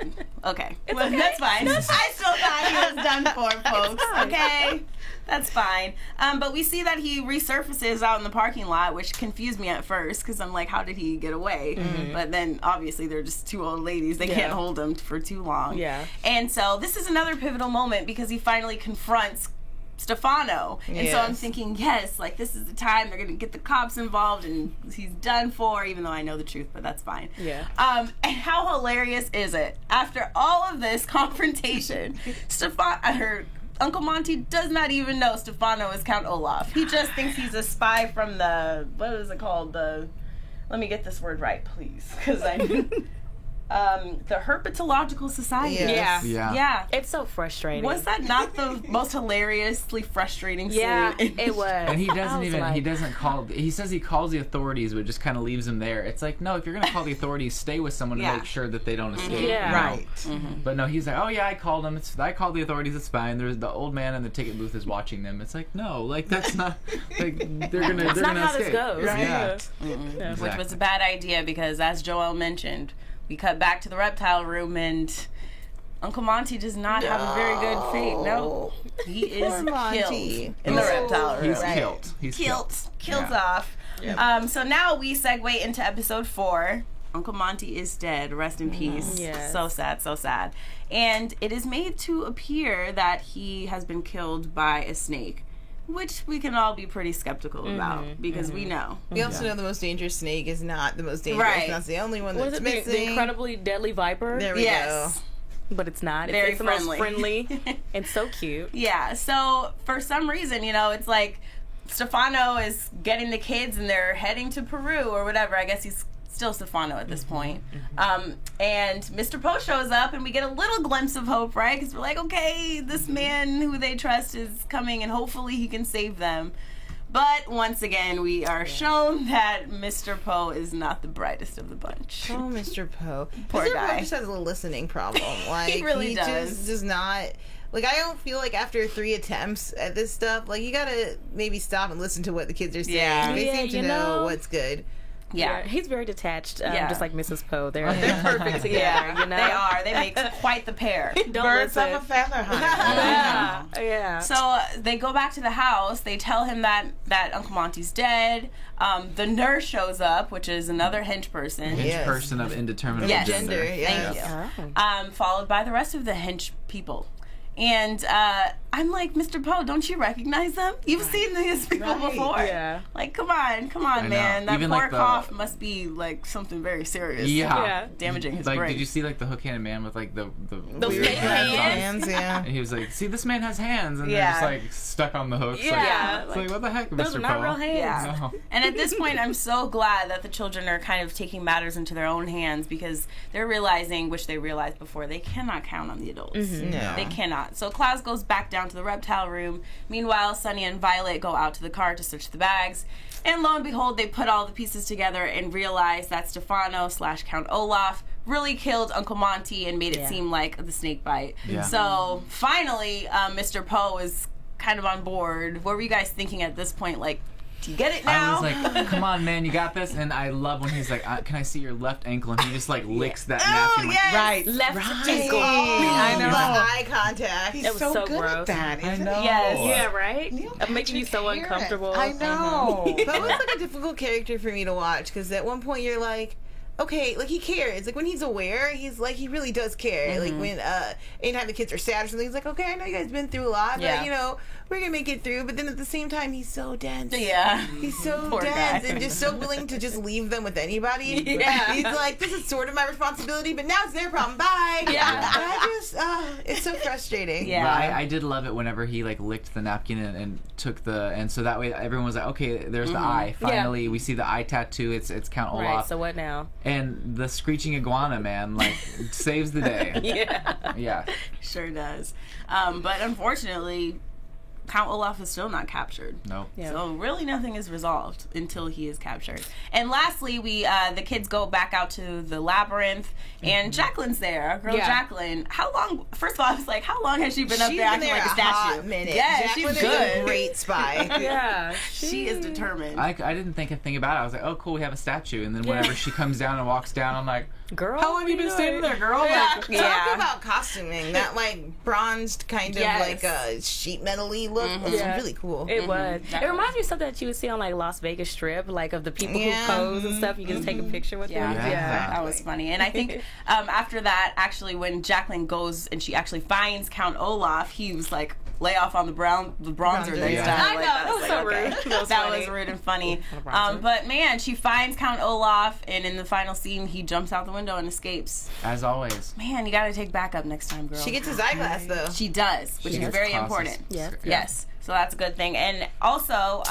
okay. Well, okay. that's fine. I still thought he was done for, folks. Okay, that's fine. But we see that he resurfaces out in the parking lot, which confused me at first because I'm like, how did he get away? But then obviously they're just two old ladies. They can't hold him for too long. Yeah. And so this is another pivotal moment because he finally confronts Stefano. And so I'm Yes. thinking, yes, like this is the time they're going to get the cops involved and he's done for, even though I know the truth, but that's fine. Yeah. And how hilarious is it? After all of this confrontation, Uncle Monty does not even know Stefano is Count Olaf. He just thinks he's a spy from what is it called? Let me get this word right, please, because the Herpetological Society. Yes. Yeah. It's so frustrating. Was that not the most hilariously frustrating scene? Yeah, it was. And he I doesn't was even, like, he doesn't call, he says he calls the authorities, but just kind of leaves him there. It's like, no, if you're going to call the authorities, stay with someone Yeah. to make sure that they don't escape. Yeah. you know? Right. But no, he's like, oh yeah, I called him. I called the authorities, it's fine. There's the old man in the ticket booth is watching them. It's like, no, like that's not, like, they're going to That's not how escape. this goes. Right. Yeah. Yeah. Which was a bad idea because, as Joelle mentioned, we cut back to the reptile room and Uncle Monty does not have a very good fate. No, he is Poor Monty. killed in the reptile room. He's killed. He's killed. Killed Yeah. off. So now we segue into episode 4. Uncle Monty is dead. Rest in peace. Yes. So sad, so sad. And it is made to appear that he has been killed by a snake, which we can all be pretty skeptical about because we know. We also know the most dangerous snake is not the most dangerous. Right. That's the only one What that's is it? The missing. incredibly deadly viper? There we Yes. But it's not. Very It's the friendly. most friendly and so cute. Yeah, so for some reason, it's like Stefano is getting the kids and they're heading to Peru or whatever. I guess he's still Stefano at this point. And Mr. Poe shows up and we get a little glimpse of hope, right? Because we're like, okay, this man who they trust is coming and hopefully he can save them. But once again, we are shown that Mr. Poe is not the brightest of the bunch. Oh, Mr. Poe. Poor Mr. guy. Poe just has a listening problem. Like really does. just does not. Like, I don't feel like after 3 attempts at this stuff, like, you gotta maybe stop and listen to what the kids are saying. Yeah. They Yeah, seem to you know know. what's good. Yeah. He's very detached, Yeah. just like Mrs. Poe. They're perfect together, Yeah, you know? they are. They make quite the pair. Don't Birds listen. of a feather, honey. Yeah. Yeah. So they go back to the house. They tell him that Uncle Monty's dead. The nurse shows up, which is another hench person. Hench Yes. person of indeterminate Yes. gender. Gender, yeah. Thank you. Oh. Followed by the rest of the hench people. And I'm like, Mr. Poe, don't you recognize them? You've seen these people Right. before. Yeah. Like, come on, know. man. That Even poor like the- cough must be like something very serious. Yeah. Damaging his Like, brain. did you see like the hook-handed man with like the Those weird fake Hands, yeah. And he was like, "See, this man has hands," and Yeah. they're just like stuck on the hooks. Yeah. It's like, what the heck, Those Mr. are not Poe? real hands. Yeah. No. And at this point, I'm so glad that the children are kind of taking matters into their own hands because they're realizing, which they realized before, they cannot count on the adults. No. They cannot. So Klaus goes back down to the reptile room. Meanwhile, Sunny and Violet go out to the car to search the bags. And lo and behold, they put all the pieces together and realize that Stefano / Count Olaf really killed Uncle Monty and made it Yeah. seem like the snake bite. Yeah. So finally, Mr. Poe is kind of on board. What were you guys thinking at this point? Like, do you get it now? I was like, "Come on, man, you got this!" And I love when he's like, "Can I see your left ankle?" And he just like licks that napkin. Like, yes. Right. Left right. ankle. I know. The eye contact. He's It was so, so good gross. at that. I isn't know. he? Yes. Yeah, right? Neil Of making you Patrick so Harris. uncomfortable. I know. That was like a difficult character for me to watch because at one point you're like, okay, like he cares. Like when he's aware, he's like he really does care. Like when anytime the kids are sad or something, he's like, okay, I know you guys been through a lot, but you know, we're gonna make it through. But then at the same time, he's so dense. Yeah, he's so Poor dense guy. and just so willing to just leave them with anybody. Yeah. He's like, this is sort of my responsibility, but now it's their problem. Bye. Yeah. And I just, it's so frustrating. Yeah. But I did love it whenever he like licked the napkin and took and so that way everyone was like, okay, there's the eye. Finally, we see the eye tattoo. It's Count Olaf. Right, so what now? And the screeching iguana, man, like saves the day. Yeah. Sure does. But unfortunately, Count Olaf is still not captured. No. Yeah. So really nothing is resolved until he is captured. And lastly, the kids go back out to the labyrinth, and Jacqueline's there. Our girl Jacqueline. How long? First of all, I was like, how long has she been up She's there been acting there like a a statue? hot minute. Yeah, Jacqueline she's is good. a great spy. Yeah. She is determined. I didn't think a thing about it. I was like, oh, cool, we have a statue. And then whenever she comes down and walks down, I'm like, Girl, how long have you been standing there, girl? Yeah. Like, Talk about costuming. That like bronzed kind of like sheet metal-y look was really cool. It was. Definitely. It reminds me of something that you would see on like Las Vegas Strip, like of the people who pose and stuff. You can just take a picture with them. Yeah. That was funny. And I think after that, actually, when Jacqueline goes and she actually finds Count Olaf, he was like, lay off on the bronzer next Yeah. time. I know, that was so rude. That was rude and funny. But man, she finds Count Olaf, and in the final scene, he jumps out the window and escapes. as always. Man, you gotta take backup next time, girl. She gets his eyeglass though. She does, which is very important. Yes. Yes. So that's a good thing. And also,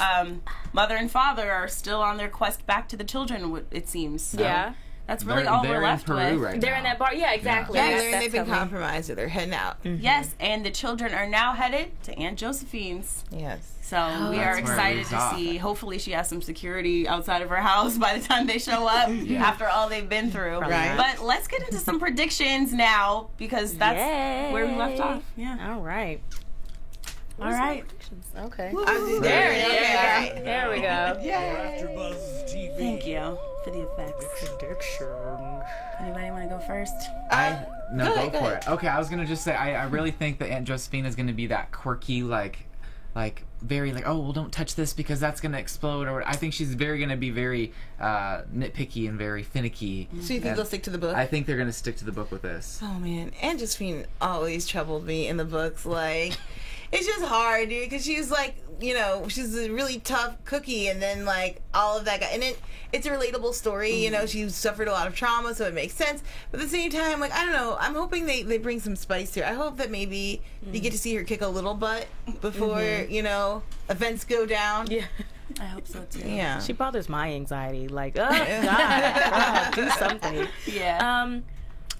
mother and father are still on their quest back to the children, it seems. Yeah. That's really They're- all they're we're in left Peru with. right They're now. in that bar. Yeah, exactly. Yeah, That's they've been coming. compromised, so they're heading out. Yes, and the children are now headed to Aunt Josephine's. Yes. So we are That's where it excited leaves to off. see. Hopefully, she has some security outside of her house by the time they show up after all they've been through. Right. But let's get into some predictions now because that's where we left off. Yeah. All right. All right. Okay. There it is. Okay, There we go. AfterBuzz TV. Thank you for the effects. Anybody want to go first? Go for it. Okay, I was gonna just say I really think that Aunt Josephine is gonna be that quirky, like very like, oh well, don't touch this because that's gonna explode. Or I think she's gonna be very nitpicky and very finicky. So you think And they'll stick to the book? I think they're gonna stick to the book with this. Oh man, Aunt Josephine always troubled me in the books. Like, it's just hard, dude, because she's like, you know, she's a really tough cookie, and then like all of that guy, and it's a relatable story. You know, she suffered a lot of trauma, so it makes sense. But at the same time, like, I don't know, I'm hoping they bring some spice to her. I hope that maybe you get to see her kick a little butt before you know events go down. Yeah. I hope so too. Yeah. She bothers my anxiety. Like, oh God, do something. Yeah.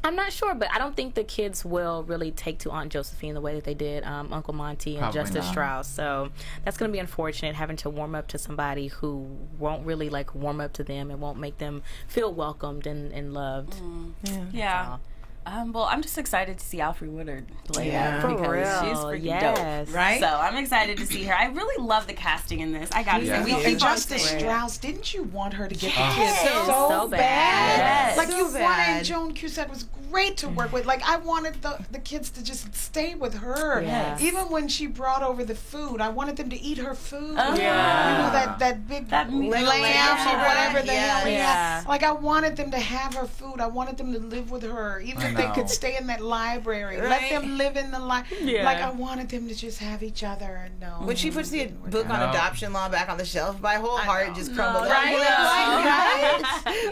I'm not sure, but I don't think the kids will really take to Aunt Josephine the way that they did Uncle Monty and Probably Justice not. Strauss. So that's going to be unfortunate, having to warm up to somebody who won't really like warm up to them and won't make them feel welcomed and loved. Yeah. Well, I'm just excited to see Alfre Woodard play Yeah. her For because real, she's freaking yes. dope, Right? So I'm excited to see her. I really love the casting in this. I gotta say, we And keep on Justice saying- Strauss, didn't you want her to get the Yes. kids So bad. Yes. Like So you wanted bad. Joan Cusack was great to work with. Like I wanted the kids to just stay with her. Yes. Even when she brought over the food, I wanted them to eat her food. Oh, yeah. You know that big That lamb lamb or whatever the yeah. hell. Yeah. Like I wanted them to have her food. I wanted them to live with her. Even I if they know. could stay in that library. Let Right. them live in the library. Yeah. Like I wanted them to just have each other and know. When she puts the book on No. adoption law back on the shelf, my whole heart just crumbled. Right.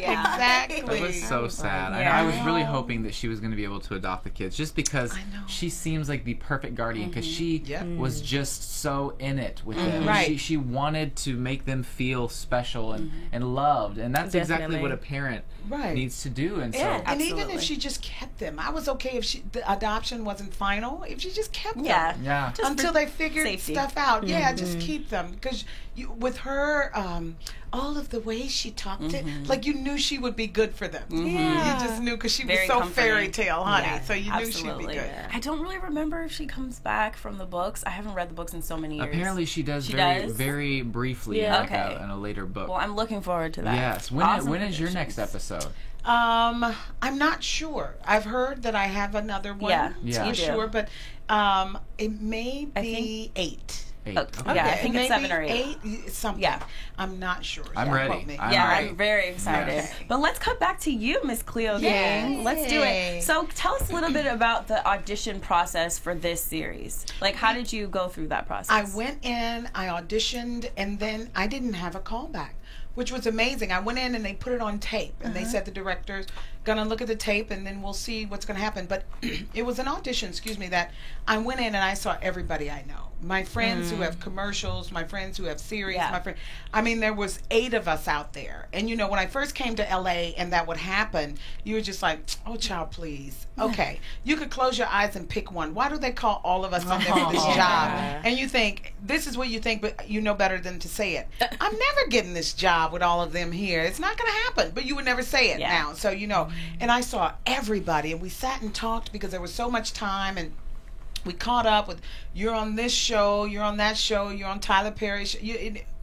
Exactly. It was so sad. Yeah. I was really hoping that she was going to be able to adopt the kids, just because I know. she seems like the perfect guardian. Because she Yep. was just so in it with them. Right. She wanted to make them feel special and loved, and that's exactly Definitely. what a parent Right. needs to do. And Yeah. so, And even Absolutely. if she just kept them, I was okay if the adoption wasn't final. If she just kept them, Yeah. yeah, Just until for they figured safety. stuff out. Yeah, just keep them because with her, all of the ways she talked to, like you knew she would be good for them. Yeah. You just knew because she was Very so comforting. fairy tale, honey. Yeah, so you knew absolutely. she'd be good. I don't really remember if she comes back from the books. I haven't read the books in so many years. apparently she does She very does? very briefly Yeah. in, like Okay. in a later book. Well, I'm looking forward to that. Yes. When Awesome when is your next predictions. episode? I'm not sure. I've heard that I have another one. Yeah, Yeah. for you do. sure, but it may I be 8. 8. Yeah, I think it's 7 or 8. 8, something. Yeah. I'm not sure. I'm Don't ready. quote me. I'm very excited. Okay. But let's cut back to you, Miss Cleo Gang. Let's do it. So tell us a little bit about the audition process for this series. Like, how did you go through that process? I went in, I auditioned, and then I didn't have a callback, which was amazing. I went in and they put it on tape, and they said the director's gonna look at the tape and then we'll see what's gonna happen. But it was an audition, that I went in and I saw everybody I know. My friends who have commercials, my friends who have series, there was 8 of us out there. And you know, when I first came to LA and that would happen, you were just like, oh child, please. Okay. You could close your eyes and pick one. Why do they call all of us on there for this job? And you think, this is what you think, but you know better than to say it. I'm never getting this job with all of them here. It's not gonna happen. But you would never say it now. So you know, and I saw everybody and we sat and talked because there was so much time, and we caught up with, you're on this show, you're on that show, you're on Tyler Perry's show,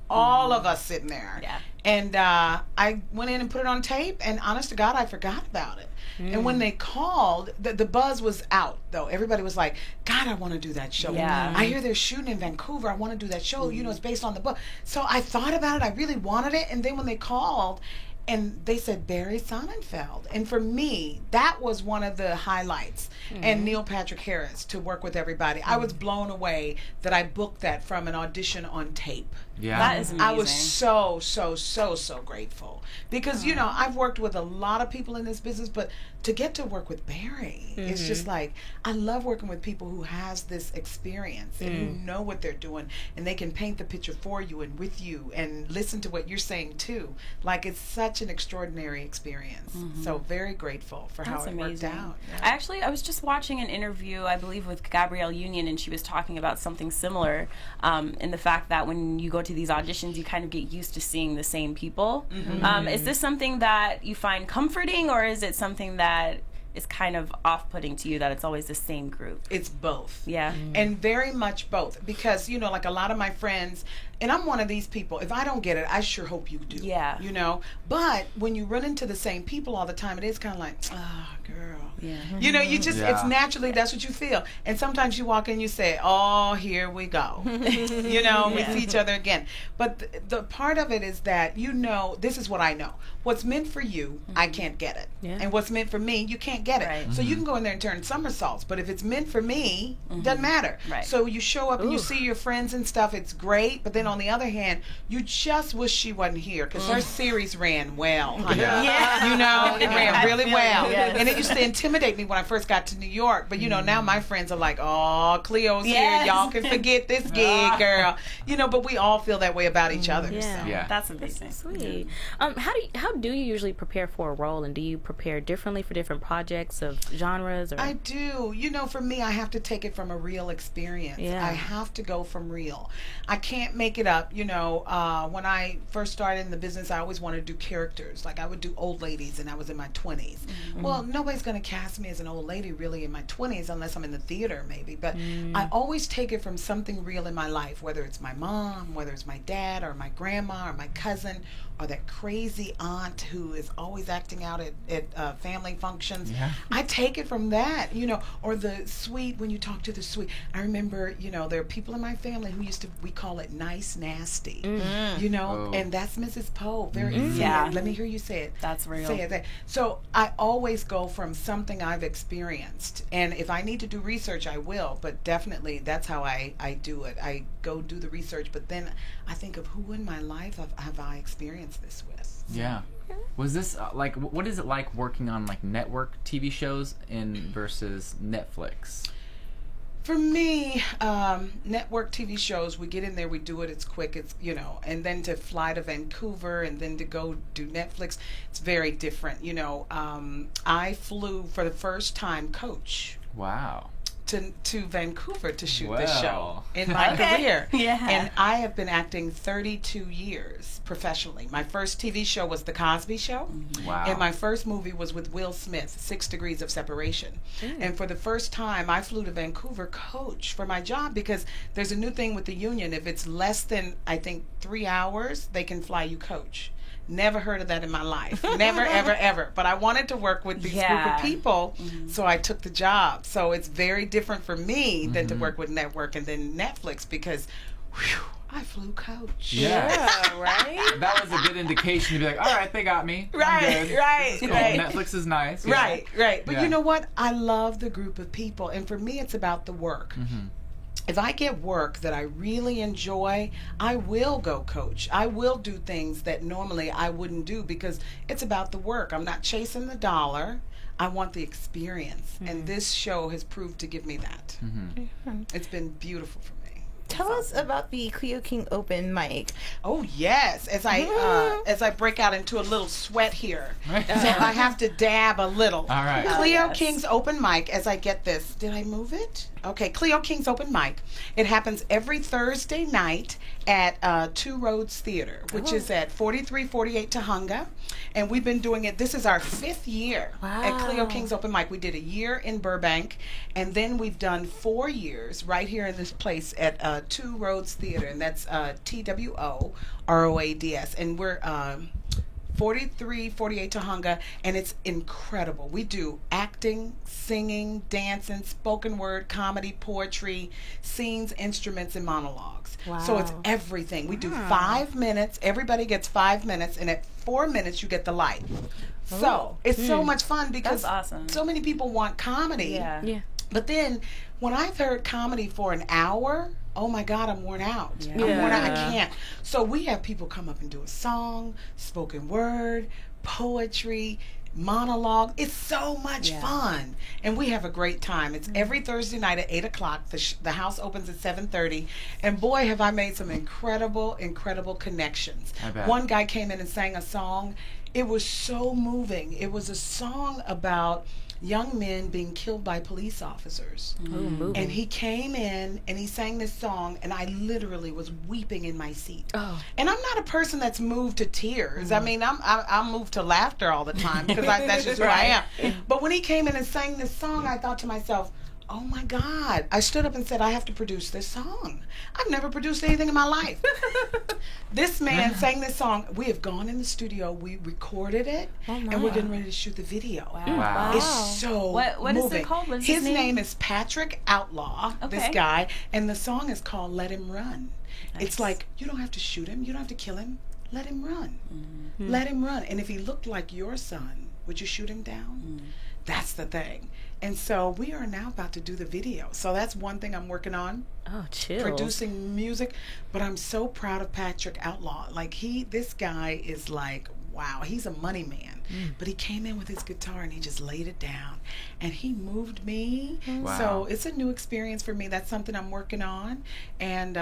all of us sitting there. Yeah. And I went in and put it on tape, and honest to God, I forgot about it. And when they called, the buzz was out, though. Everybody was like, God, I want to do that show. Yeah. I hear they're shooting in Vancouver. I want to do that show. You know, it's based on the book. So I thought about it. I really wanted it. And then when they called, and they said Barry Sonnenfeld. And for me, that was one of the highlights. And Neil Patrick Harris, to work with everybody. I was blown away that I booked that from an audition on tape. Yeah. That is amazing. I was so grateful. Because, you know, I've worked with a lot of people in this business, but to get to work with Barry, it's just like, I love working with people who has this experience and who know what they're doing, and they can paint the picture for you and with you and listen to what you're saying too. Like, it's such an extraordinary experience. So very grateful for how it worked out. Yeah. I was just watching an interview, I believe, with Gabrielle Union, and she was talking about something similar in the fact that when you go to these auditions, you kind of get used to seeing the same people. Is this something that you find comforting, or is it something that is kind of off-putting to you that it's always the same group? It's both. Yeah. And very much both. Because, you know, like a lot of my friends, and I'm one of these people, if I don't get it, I sure hope you do. Yeah. You know? But when you run into the same people all the time, it is kind of like, girl. Yeah. You know, you just, it's naturally, that's what you feel. And sometimes you walk in, you say, oh, here we go. You know, we see each other again. But the part of it is that, you know, this is what I know. What's meant for you, I can't get it. Yeah. And what's meant for me, you can't get it. Right. So you can go in there and turn somersaults. But if it's meant for me, it doesn't matter. Right. So you show up and you see your friends and stuff, it's great. But then on the other hand, you just wish she wasn't here, because her series ran well, honey. Yeah. You know, it ran really well. Yes. And it used to intimidate me when I first got to New York. But, you know, now my friends are like, oh, Cleo's here. Y'all can forget this gig, girl. You know, but we all feel that way about each other. Yeah. So. Yeah. That's amazing. Sweet. How do you usually prepare for a role, and do you prepare differently for different projects of genres? Or? I do. You know, for me, I have to take it from a real experience. Yeah. I have to go from real. I can't make it up. You know, when I first started in the business, I always wanted to do characters. Like, I would do old ladies, and I was in my 20s. Well, nobody's going to cast me as an old lady really in my 20s unless I'm in the theater maybe. But I always take it from something real in my life, whether it's my mom, whether it's my dad or my grandma or my cousin, or that crazy aunt who is always acting out at family functions. Yeah. I take it from that, you know, or the sweet, when you talk to the sweet. I remember, you know, there are people in my family who used to, we call it nice nasty, you know, and that's Mrs. Poe. Very easy. Yeah. Let me hear you say it. That's real. Say it. So I always go from something I've experienced. And if I need to do research, I will. But definitely that's how I do it. I go do the research, but then I think of who in my life have I experienced this with. Yeah. Was this like, what is it like working on like network TV shows versus Netflix? For me, network TV shows, we get in there, we do it, it's quick, it's, you know, and then to fly to Vancouver and then to go do Netflix, it's very different. You know, I flew for the first time coach. Wow. To Vancouver to shoot this Wow. show in my career. Yeah. And I have been acting 32 years professionally. My first TV show was The Cosby Show. Wow. And my first movie was with Will Smith, 6 Degrees of Separation. And for the first time, I flew to Vancouver coach for my job, because there's a new thing with the union. If it's less than, I think, 3 hours, they can fly you coach. Never heard of that in my life. Never, ever, ever. But I wanted to work with these group of people, so I took the job. So it's very different for me than to work with network and then Netflix, because whew, I flew coach. Yeah. Right? That was a good indication to be like, all right, they got me. I'm Right, good. right, Cool. right. Netflix is nice. Yeah. Right, right. But Yeah. you know what? I love the group of people. And for me, it's about the work. If I get work that I really enjoy, I will go coach. I will do things that normally I wouldn't do because it's about the work. I'm not chasing the dollar. I want the experience. And this show has proved to give me that. It's been beautiful for me. Tell us about the Cleo King open mic. Oh yes, as I break out into a little sweat here, so I have to dab a little. All right. Cleo King's open mic. As I get this, did I move it? Okay, Cleo King's open mic. It happens every Thursday night at Two Roads Theater, which is at 4348 Tahunga, and we've been doing it. This is our 5th year at Cleo King's open mic. We did a year in Burbank, and then we've done 4 years right here in this place at Two Roads Theater, and that's TWOROADS, and we're 4348 Tahunga, and it's incredible. We do acting, singing, dancing, spoken word, comedy, poetry, scenes, instruments, and monologues. So it's everything. We do 5 minutes. Everybody gets 5 minutes, and at 4 minutes you get the light. So it's so much fun because That's awesome. so many people want comedy. Yeah. But then when I've heard comedy for an hour, oh my God, I'm worn out. I'm worn out. I can't. So we have people come up and do a song, spoken word, poetry, monologue. It's so much fun. And we have a great time. It's every Thursday night at 8 o'clock. The house opens at 7:30. And boy, have I made some incredible, incredible connections. I bet. One guy came in and sang a song. It was so moving. It was a song about young men being killed by police officers. And he came in and he sang this song, and I literally was weeping in my seat. And I'm not a person that's moved to tears. I mean, I'm moved to laughter all the time because that's just who I am. But when he came in and sang this song, I thought to myself, oh my God. I stood up and said, I have to produce this song. I've never produced anything in my life. This man sang this song. We have gone in the studio, we recorded it, and we're getting ready to shoot the video. Wow. It's so What is moving. it called? What's his his name? name? Is Patrick Outlaw, this Okay. guy, and the song is called Let Him Run. It's like, you don't have to shoot him, you don't have to kill him. Let him run. Let him run. And if he looked like your son, would you shoot him down? That's the thing. And so we are now about to do the video. So that's one thing I'm working on. Oh, chill. Producing music. But I'm so proud of Patrick Outlaw. Like this guy is like, wow, he's a money man. But he came in with his guitar and he just laid it down. And he moved me. Wow. So it's a new experience for me. That's something I'm working on. And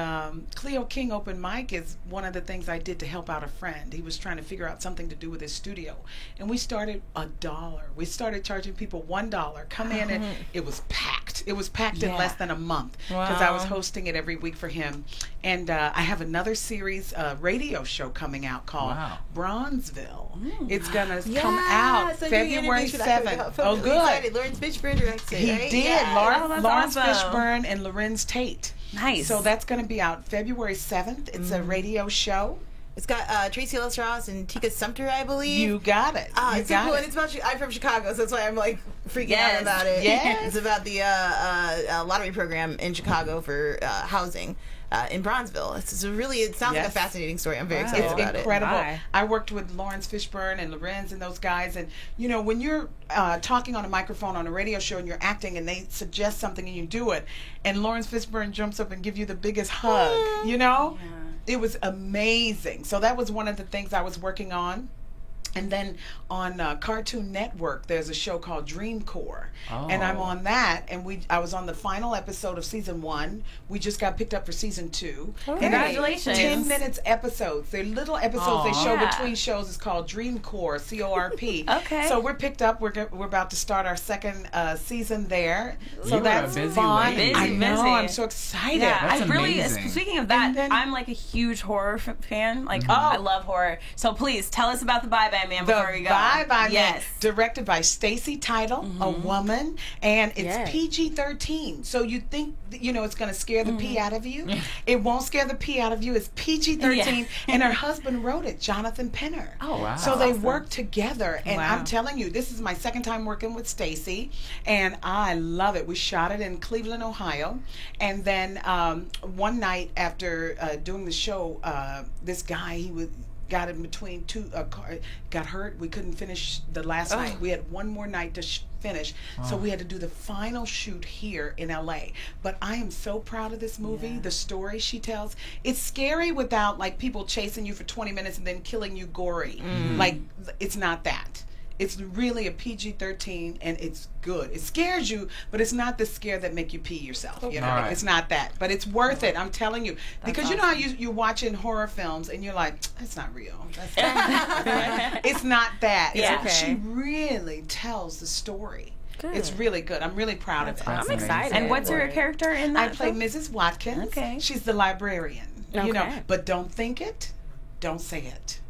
Cleo King Open Mic is one of the things I did to help out a friend. He was trying to figure out something to do with his studio. And we started $1. We started charging people $1. Come in and it was packed. It was packed in less than a month because I was hosting it every week for him. And I have another series radio show coming out called Bronzeville. It's going to come out February 7th. Oh, good. Excited. Lawrence Fishburne directed. He right? did. Yeah. Lawrence awesome. Fishburne and Lorenz Tate. Nice. So that's going to be out February 7th. It's a radio show. It's got Tracy Ellis Ross and Tika Sumter, I believe. You got it. You It's so got cool, it. and it's about. I'm from Chicago, so that's why I'm like freaking Yes. out about it. Yes. It's about the lottery program in Chicago for housing in Bronzeville. It's really. It sounds like a Yes. fascinating story. I'm very excited It's about incredible. Bye. I worked with Lawrence Fishburne and Lorenz and those guys, and you know when you're talking on a microphone on a radio show and you're acting and they suggest something and you do it, and Lawrence Fishburne jumps up and gives you the biggest hug, you know, it was amazing. So that was one of the things I was working on. And then on Cartoon Network, there's a show called Dream Corps, and I'm on that. And I was on the final episode of season 1. We just got picked up for season 2. And Congratulations. 10 minutes episodes. They're little episodes they show Yeah. between shows. It's called Dream Corps, CORP. Okay. So we're picked up. We're about to start our second season there. So You are that's a busy fun. lady. I know. Busy. I'm so excited. Yeah, That's I really. amazing. Speaking of that, And then- I'm like a huge horror fan. Like I love horror. So please tell us about the Bye Bye Man before we go. Bye Bye yes. Man, directed by Stacy Title, a woman, and it's Yes. PG-13. So you think it's going to scare the pee out of you? It won't scare the pee out of you. It's PG-13, and her husband wrote it, Jonathan Penner. Oh, wow. So they worked together, and Wow. I'm telling you, this is my second time working with Stacy, and I love it. We shot it in Cleveland, Ohio, and then one night after doing the show, this guy, got in between got hurt. We couldn't finish the last night. We had one more night to finish, so we had to do the final shoot here in LA. But I am so proud of this movie. The story she tells, it's scary without like people chasing you for 20 minutes and then killing you gory. Like, it's not that. It's really a PG-13, and it's good. It scares you, but it's not the scare that make you pee yourself. You know, Right. it's not that. But it's worth it. I'm telling you, because you know how you're watching horror films and you're like, that's not real. It's not that. Yeah. It's, Okay. She really tells the story. Good. It's really good. I'm really proud of it. I'm excited. And what's your character in I that? play film? Mrs. Watkins. Okay. She's the librarian. You know, Okay. but don't think it, don't say it.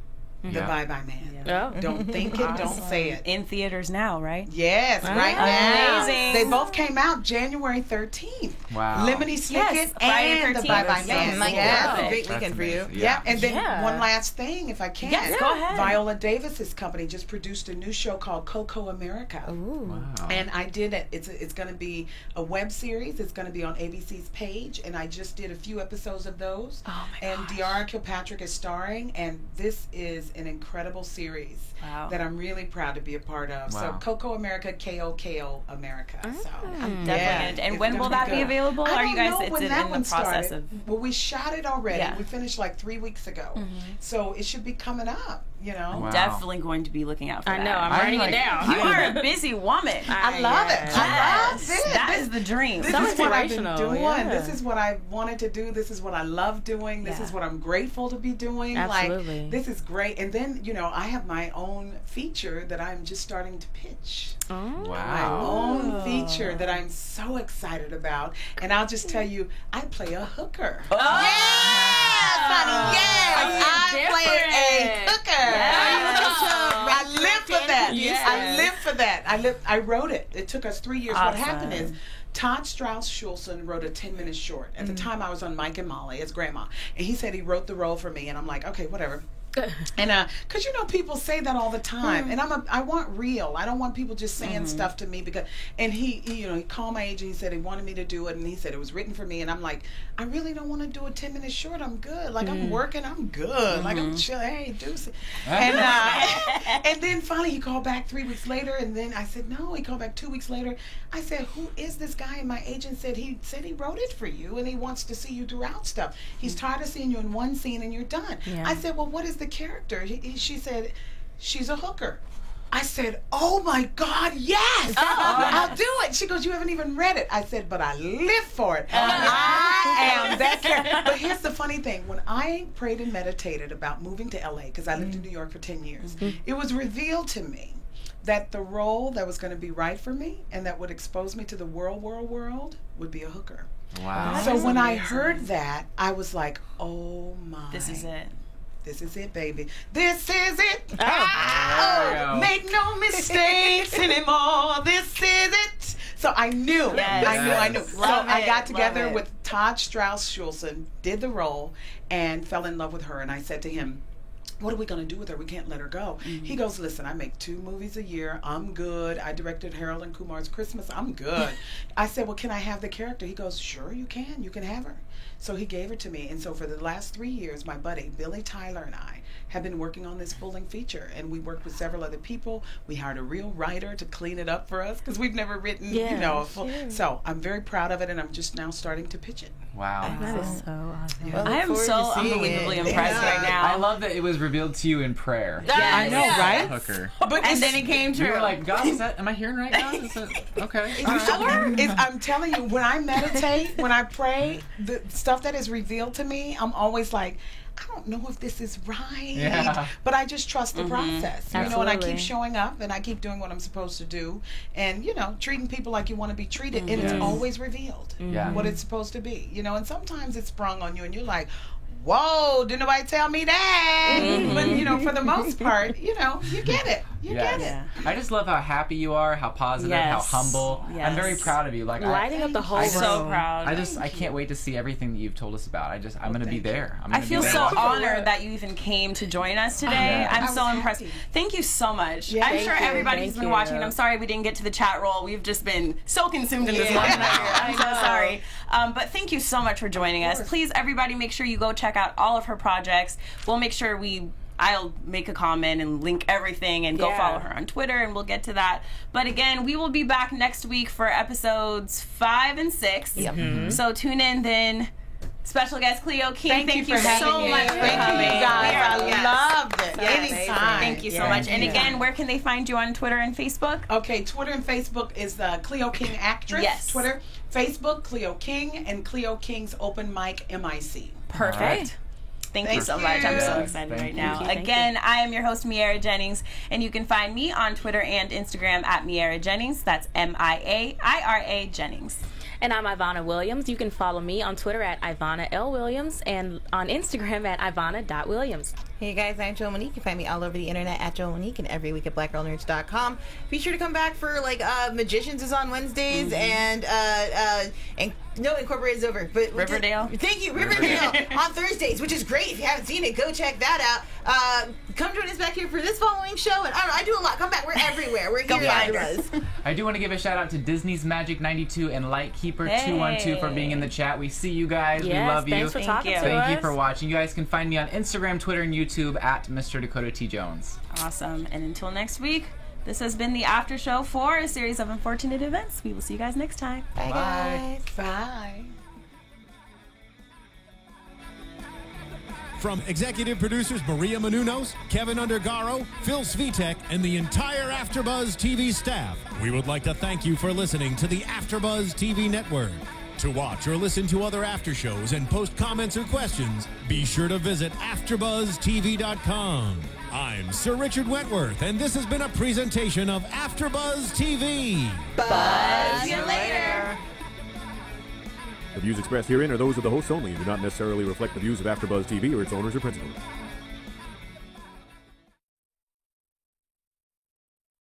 The Yeah. Bye Bye Man. Oh. Don't think it, don't say it. In theaters now, right? Yes, right now. Amazing. They both came out January 13th. Wow. Lemony Snicket Yes, Friday and the 13th. Bye Bye Yes. Man. My Yes. God, Perfect. great weekend for you. amazing. Yeah, and then Yeah. one last thing, if I can. Yes, go ahead. Viola Davis's company just produced a new show called Coco America. Wow. And I did it. It's going to be a web series. It's going to be on ABC's page, and I just did a few episodes of those. Oh my and Diara Kilpatrick is starring, and this is an incredible series Wow. that I'm really proud to be a part of. So Wow. Coco America, KOKO America. So Definitely. yeah, And it's when gonna will that be good. available? I Are don't you guys? know It's when in that the one process started. of. Well, we shot it already. Yeah. We finished like 3 weeks ago, so it should be coming up. You know. Wow. Definitely going to be looking out for I that. know. I'm I writing like- it down. You are a busy woman. I love it. I love it. That is the dream. This So is what I've been inspirational, doing. yeah. This is what I wanted to do. This is what I love doing. This Yeah. is what I'm grateful to be doing. Absolutely. Like, this is great. And then, I have my own feature that I'm just starting to pitch. Oh. My Wow. own feature that I'm so excited about. And I'll just tell you, I play a hooker. Oh. Yes, honey, yes. I play a hooker. I live for that. Yes. I live for that. I wrote it. It took us 3 years. What Awesome. happened is Todd Strauss Schulson wrote a 10-minute short. At the time, I was on Mike and Molly as grandma. And he said he wrote the role for me. And I'm like, okay, whatever. And because people say that all the time, and I want real. I don't want people just saying stuff to me because. And he called my agent. He said he wanted me to do it, and he said it was written for me. And I'm like, I really don't want to do a 10-minute short. I'm good. Like I'm working. I'm good. Like I'm chill. Hey, deuce. And then finally he called back 3 weeks later, and then I said no. He called back 2 weeks later. I said, who is this guy? And my agent said he wrote it for you, and he wants to see you throughout stuff. He's tired of seeing you in one scene and you're done. Yeah. I said, well, what is the character? She said, she's a hooker. I said, oh my God, yes! I'll do it. She goes, you haven't even read it. I said, but I live for it. I am that character. But here's the funny thing. When I prayed and meditated about moving to LA, because I lived in New York for 10 years, it was revealed to me that the role that was going to be right for me and that would expose me to the world would be a hooker. Wow. So when I heard that, I was like, oh my. This is it. This is it, baby. This is it. There we go. Make no mistakes anymore. This is it. So I knew. Yes. I knew. Love So I it, got together love it. with Todd Strauss Schulson, did the role, and fell in love with her. And I said to him, what are we going to do with her? We can't let her go. He goes, listen, I make 2 movies a year. I'm good. I directed Harold and Kumar's Christmas. I'm good. I said, well, can I have the character? He goes, sure, you can. You can have her. So he gave her to me. And so for the last 3 years, my buddy, Billy Tyler, and I have been working on this full-length feature. And we worked with several other people. We hired a real writer to clean it up for us because we've never written, a full. So I'm very proud of it, and I'm just now starting to pitch it. Wow. That is so awesome. Well, I am look so forward to seeing unbelievably it. impressed Yeah. right now. I love that it was revealed to you in prayer. I know, right? Hooker. But And then it came true. You were like, God, am I hearing right now? Is it, okay. You sure? I'm telling you, when I meditate, when I pray, the stuff that is revealed to me, I'm always like, I don't know if this is right, Yeah. but I just trust the process, and I Absolutely. keep showing up, and I keep doing what I'm supposed to do, and treating people like you want to be treated, and it's Yes. always revealed Yeah. what it's supposed to be, and sometimes it's sprung on you, and you're like, whoa, didn't nobody tell me that? But, you know, for the most part, you know, you get it. You get it. I just love how happy you are, how positive, how humble. I'm very proud of you. Like lighting up the whole room. So proud. I can't wait to see everything that you've told us about. I'm going to be there. I feel so honored that you even came to join us today. I'm so impressed. Thank you so much. I'm sure everybody who's been watching, I'm sorry we didn't get to the chat roll. We've just been so consumed in this one. I'm so sorry. But thank you so much for joining us. Please, everybody, make sure you go check out all of her projects. We'll make sure I'll make a comment and link everything and go follow her on Twitter, and we'll get to that. But again, we will be back next week for episodes 5 and 6. So tune in then. Special guest Cleo King, thank you so much for coming. You guys, I loved it. Anytime. Thank you so much. And again, where can they find you on Twitter and Facebook? Okay, Twitter and Facebook is the Cleo King Actress. Yes. Twitter, Facebook, Cleo King, and Cleo King's Open Mic MIC. Perfect. Right. Thank you so much. I'm so excited right now. Again, I am your host, Miara Jennings, and you can find me on Twitter and Instagram at Miara Jennings. That's MIAIRA Jennings. And I'm Ivana Williams. You can follow me on Twitter at Ivana L. Williams and on Instagram at Ivana.Williams. Hey guys, I'm Joe Monique. You can find me all over the internet at Joe Monique and every week at blackgirlnerds.com. Be sure to come back for Magicians is on Wednesdays and no, Incorporated is over. But Riverdale. Thank you, Riverdale on Thursdays, which is great. If you haven't seen it, go check that out. Come join us back here for this following show. And I do a lot. Come back. We're everywhere. We're here at us. I do want to give a shout out to Disney's Magic 92 and Lightkeeper 212 for being in the chat. We see you guys. Yes, we love you. Thanks for talking to us. Thank you for watching. You guys can find me on Instagram, Twitter, and YouTube at Mr. Dakota T. Jones. Awesome. And until next week, this has been the After Show for a series of unfortunate events. We will see you guys next time. Bye, guys. Bye. From executive producers Maria Menounos, Kevin Undergaro, Phil Svitek, and the entire AfterBuzz TV staff, we would like to thank you for listening to the AfterBuzz TV network. To watch or listen to other after shows and post comments or questions, be sure to visit AfterBuzzTV.com. I'm Sir Richard Wentworth, and this has been a presentation of AfterBuzz TV. Buzz you later. The views expressed herein are those of the hosts only and do not necessarily reflect the views of AfterBuzz TV or its owners or principals.